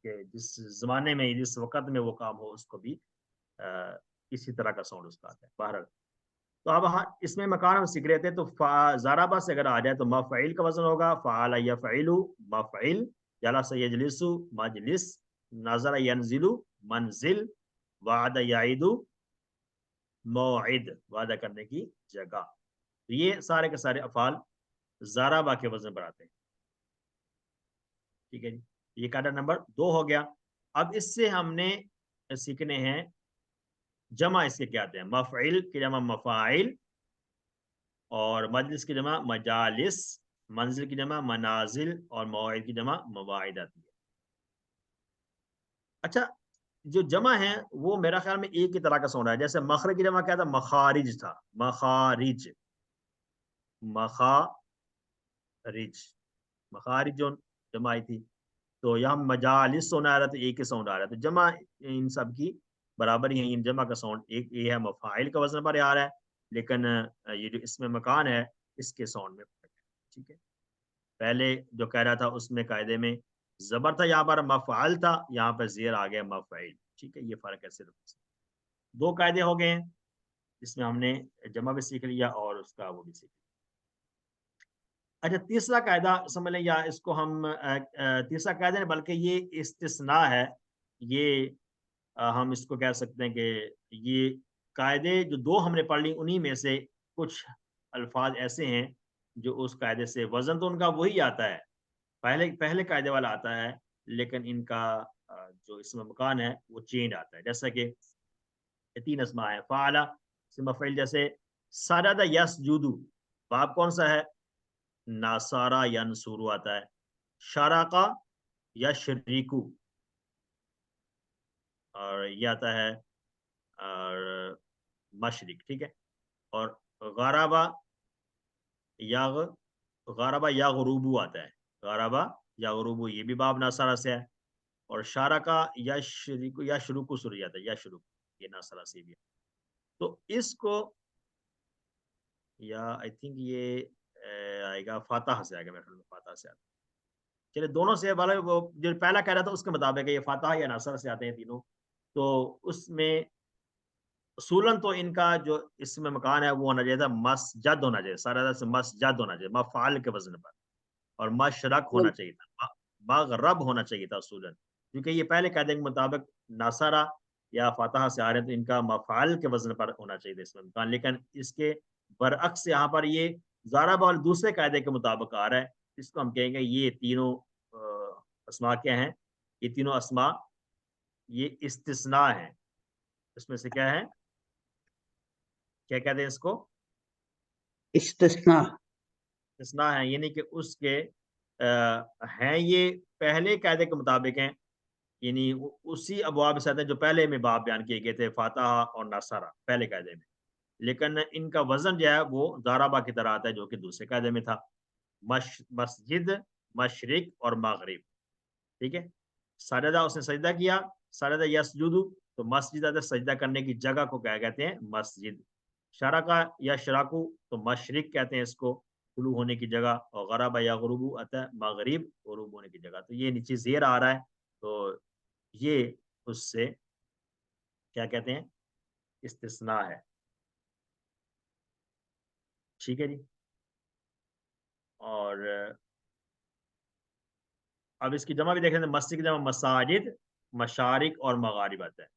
A: کہ جس زمانے میں جس وقت میں وہ کام ہو اس کو بھی اسی طرح کا ساؤنڈ اس کا آتا ہے۔ بہرحال تو اب اس میں مکان ہم سیکھ رہے تھے، تو ضربہ سے اگر آ جائے تو مفعیل کا وزن ہوگا فعل یفعل مفعل، جلس یجلس مجلس، نظر ینزل منزل، وعد یعید موعد، وعدہ کرنے کی جگہ. تو یہ سارے کے سارے افعال ضربہ کے وزن پر آتے ہیں. ٹھیک ہے جی، یہ قاعدہ نمبر 2 ہو گیا. اب اس سے ہم نے سیکھنے ہیں جمع اس کے کیا آتے ہیں. مفعل کی جمع مفاعل، اور مجلس کی جمع مجالس، منزل کی جمع منازل، اور موعد کی جمع مواعد آتی ہے. اچھا، جو جمع ہے وہ میرا خیال میں ایک ہی طرح کا ساؤنڈ ہے. جیسے مخرج کی جمع کیا تھا؟ مخارج تھا، مخارج، مخارج، مخارج جو جمع آئی تھی. تو یہاں مجالس سونا آ رہا تھا، ایک ہی ساؤنڈ آ رہا تھا. جمع ان سب کی برابر ہی ہے. ان جمع کا ساؤنڈ ایک یہ ہے، مفاعل کا وزن پر آ رہا ہے، لیکن یہ جو اس میں مکان ہے اس کے ساؤنڈ میں فرق ہے. ٹھیک ہے، پہلے جو کہہ رہا تھا اس میں قاعدے میں زبر تھا، یہاں پر مفعل تھا، یہاں پر زیر آ گیا مفعل. ٹھیک ہے، یہ فرق ہے صرف. 2 قاعدے ہو گئے ہیں جس میں ہم نے جمع بھی سیکھ لیا اور اس کا وہ بھی سیکھ لیا. اچھا، تیسرا قاعدہ سمجھ لیں، یا اس کو ہم تیسرا قاعدہ نہیں بلکہ یہ استثناء ہے. یہ ہم اس کو کہہ سکتے ہیں کہ یہ قاعدے جو 2 ہم نے پڑھ لی، انہی میں سے کچھ الفاظ ایسے ہیں جو اس قاعدے سے وزن تو ان کا وہی آتا ہے، پہلے قاعدے والا آتا ہے، لیکن ان کا جو اس میں مکان ہے وہ چینج آتا ہے. جیسا کہ 3 اسماء ہے. فعل سے مفعول، جیسے سجد یسجد، باب کون سا ہے؟ ناصارا ینصرو آتا ہے. شرقا یشرکو، اور یہ آتا ہے اور مشرق. ٹھیک ہے، اور غربا غربا یغربو آتا ہے. غربا یغربو، یہ بھی باب ناصارا سے ہے. اور شارکا یشرکو سر جاتا ہے، یشرک، یہ ناصارا سے بھی ہے. تو اس کو یا آئی تھنک یہ آئے گا فاتح سے، آئے گا میرے خیال میں فاتح سے آتا ہے. چلے دونوں سے والا وہ جو پہلا کہہ رہا تھا اس کے مطابق یہ فاتح یا ناصر سے آتے ہیں تینوں. تو اس میں اصولاً تو ان کا جو اس میں مکان ہے وہ ہونا چاہیے تھا مسجد ہونا چاہیے، سارا سے مسجد ہونا چاہیے مفعال کے وزن پر، اور مشرق ہونا چاہیے تھا، مغرب ہونا چاہیے تھا اصولاً، کیونکہ یہ پہلے قاعدے کے مطابق ناصرہ یا فاتحہ سے آ رہے ہیں تو ان کا مفعال کے وزن پر ہونا چاہیے تھا اس میں مکان. لیکن اس کے برعکس یہاں پر یہ ضرب اور دوسرے قاعدے کے مطابق آ رہا ہے. اس کو ہم کہیں گے یہ تینوں اسماء کیا ہیں؟ یہ تینوں اسماء یہ استثناء ہیں. اس میں سے کیا ہے، کیا کہتے ہیں اس کو؟
B: استثناء.
A: استثناء ہے، یعنی کہ اس کے ہیں یہ پہلے قاعدے کے مطابق ہیں، یعنی اسی ابواب سے آتے ہیں جو پہلے میں باب بیان کیے گئے تھے، فاتحہ اور ناصرہ پہلے قاعدے میں. لیکن ان کا وزن جو ہے وہ ضربہ کی طرح آتا ہے جو کہ دوسرے قاعدے میں تھا، مسجد، مشرق اور مغرب. ٹھیک ہے، سجدہ اس نے سجدہ کیا، سجدہ یسجد، تو مسجد سجدہ کرنے کی جگہ کو کیا کہتے ہیں؟ مسجد. شرکا یا شراکو، تو مشرق کہتے ہیں اس کو، طلوع ہونے کی جگہ. اور غرب یا غروب آتا ہے مغرب، غروب ہونے کی جگہ. تو یہ نیچے زیر آ رہا ہے، تو یہ اس سے کیا کہتے ہیں؟ استثناء ہے. ٹھیک ہے جی. اور اب اس کی جمع بھی دیکھ رہے ہیں، مسجد کی جمع مساجد، مشارق اور مغارب آتا ہے.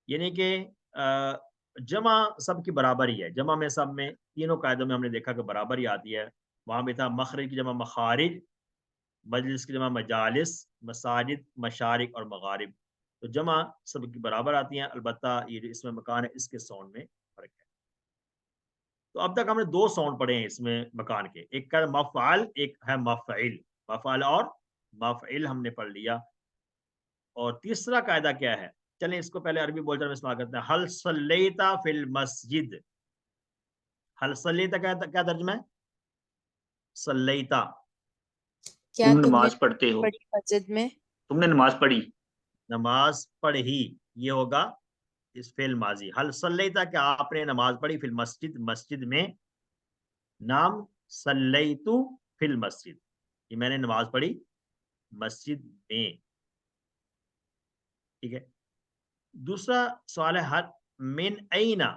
A: یعنی کہ جمع سب کی برابر ہی ہے. جمع میں سب میں تینوں قاعدوں میں ہم نے دیکھا کہ برابر ہی آتی ہے. وہاں بھی تھا مخرج کی جمع مخارج، مجلس کی جمع مجالس، مساجد، مشارق اور مغارب. تو جمع سب کی برابر آتی ہیں، البتہ یہ جو اس میں مکان ہے اس کے ساؤنڈ میں فرق ہے. تو اب تک ہم نے 2 ساؤنڈ پڑھے ہیں اس میں مکان کے، ایک کا مفعال، ایک ہے مفعل. مفعال اور مفعل ہم نے پڑھ لیا. اور تیسرا قاعدہ کیا ہے؟ چلیں اس کو پہلے عربی بول چال میں استعمال کرتے ہیں. حل صلیتا فی المسجد. حل صلیتا کیا ترجمہ ہے؟ صلیتا،
E: کیا
D: تم
E: تم نے
D: نماز پڑھتے ہو،
E: پڑھی مسجد میں؟
D: تم نے نماز پڑھی.
A: نماز پڑھی، یہ ہوگا اس فعل ماضی. حل صلیتا، کیا آپ نے نماز پڑھی؟ فی المسجد، مسجد میں. نام صلیتو فی المسجد، یہ میں نے نماز پڑھی مسجد میں. ٹھیک ہے. دوسرا سوال ہے من اینا،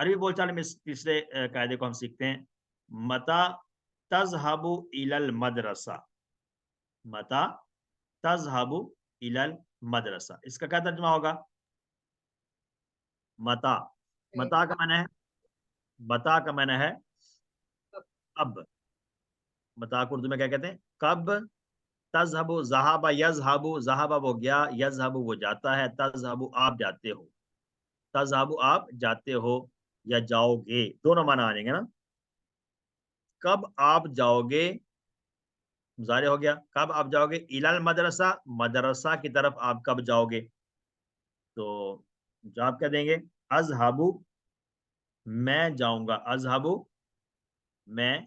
A: عربی بول چال میں اس تیسرے قاعدے کو ہم سیکھتے ہیں متا تذهب الى المدرسہ متا تذهب الى المدرسہ اس کا کیا ترجمہ ہوگا متا متا کا معنی ہے متا کا معنی ہے اب متا کو اردو میں کیا کہتے ہیں کب تذهب ذهب يذهب ذهب وہ گیا يذهب وہ جاتا ہے تذهب آپ جاتے ہو تذهب آپ جاتے ہو یا جاؤ گے دونوں معنی آ جائیں گے نا کب آپ جاؤ گے مضارع ہو گیا کب آپ جاؤ گے الى المدرسہ مدرسہ کی طرف آپ کب جاؤ گے تو جواب کیا دیں گے اذهب میں جاؤں گا اذهب میں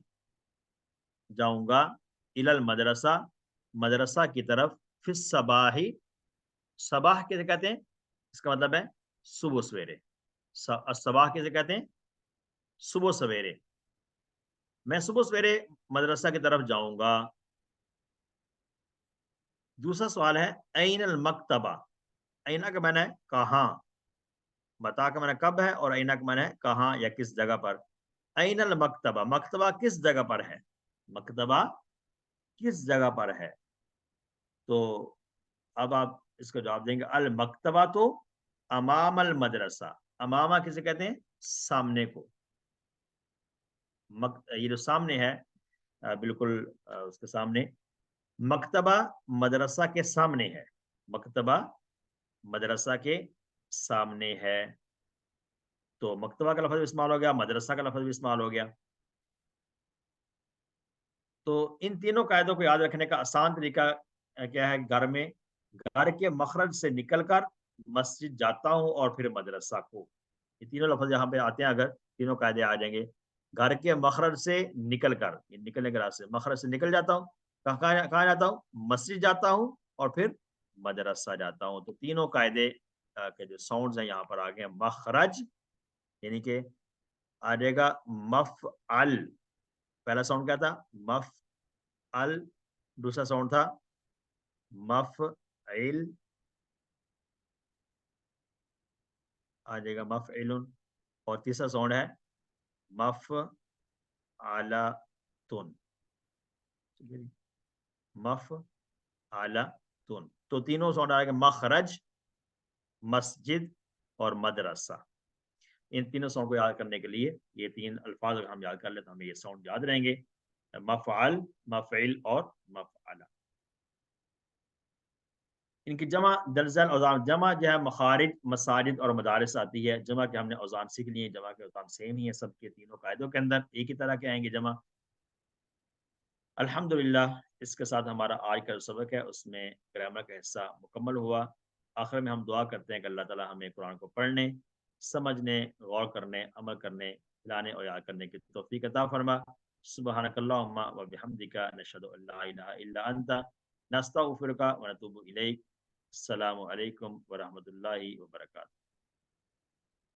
A: جاؤں گا الى المدرسہ مدرسہ کی طرف فی الصباح صباح کیسے کہتے ہیں اس کا مطلب ہے صبح سویرے صباح کیسے کہتے ہیں صبح سویرے میں صبح سویرے مدرسہ کی طرف جاؤں گا دوسرا سوال ہے این المکتبہ اینا کا معنی ہے کہاں متا کا معنی کب ہے اور اینا کا معنی ہے کہاں یا کس جگہ پر این المکتبہ مکتبہ کس جگہ پر ہے مکتبہ کس جگہ پر ہے تو اب آپ اس کو جواب دیں گے المکتبہ تو امام المدرسہ امامہ کسے کہتے ہیں سامنے کو یہ جو سامنے ہے بالکل اس کے سامنے مکتبہ مدرسہ کے سامنے ہے مکتبہ مدرسہ کے سامنے ہے تو مکتبہ کا لفظ بھی استعمال ہو گیا مدرسہ کا لفظ بھی استعمال ہو گیا تو ان تینوں قاعدوں کو یاد رکھنے کا آسان طریقہ کیا ہے گھر کے مخرج سے نکل کر مسجد جاتا ہوں اور پھر مدرسہ کو یہ تینوں لفظ یہاں پہ آتے ہیں اگر تینوں قاعدے آ جائیں گے گھر کے مخرج سے نکل کر نکلنے کے راستے مخرج سے نکل جاتا ہوں کہاں جاتا ہوں مسجد جاتا ہوں اور پھر مدرسہ جاتا ہوں تو تینوں قاعدے کے جو ساؤنڈز ہیں یہاں پر آ گئے مخرج یعنی کہ آ جائے گا مفعل پہلا ساؤنڈ کیا تھا مفعل دوسرا ساؤنڈ تھا مفعل آ جائے گا مفعل اور تیسرا ساؤنڈ ہے مفعلتن مفعلتن تو تینوں ساؤنڈ آئے گا مخرج مسجد اور مدرسہ ان تینوں ساؤنڈ کو یاد کرنے کے لیے یہ تین الفاظ اگر ہم یاد کر لیں تو ہمیں یہ ساؤنڈ یاد رہیں گے مفعل مفعل اور مفعل ان کی جمع دلزل اوزان جمع جو ہے مخارج مساجد اور مدارس آتی ہے جمع کے ہم نے اوزان سیکھ لیے جمع کے اوزان سیم ہی ہیں سب کے تینوں قاعدوں کے اندر ایک ہی طرح کے آئیں گے جمع الحمدللہ اس کے ساتھ ہمارا آج کا جو سبق ہے اس میں گرامر کا حصہ مکمل ہوا آخر میں ہم دعا کرتے ہیں کہ اللہ تعالی ہمیں قرآن کو پڑھنے سمجھنے غور کرنے عمل کرنے لانے اور یاد کرنے کی توفیق عطا فرما سبحانک اللہم و بحمدک نشہد ان لا الہ الا انت نستغفرک و نتوب الیک السلام علیکم ورحمۃ اللہ وبرکاتہ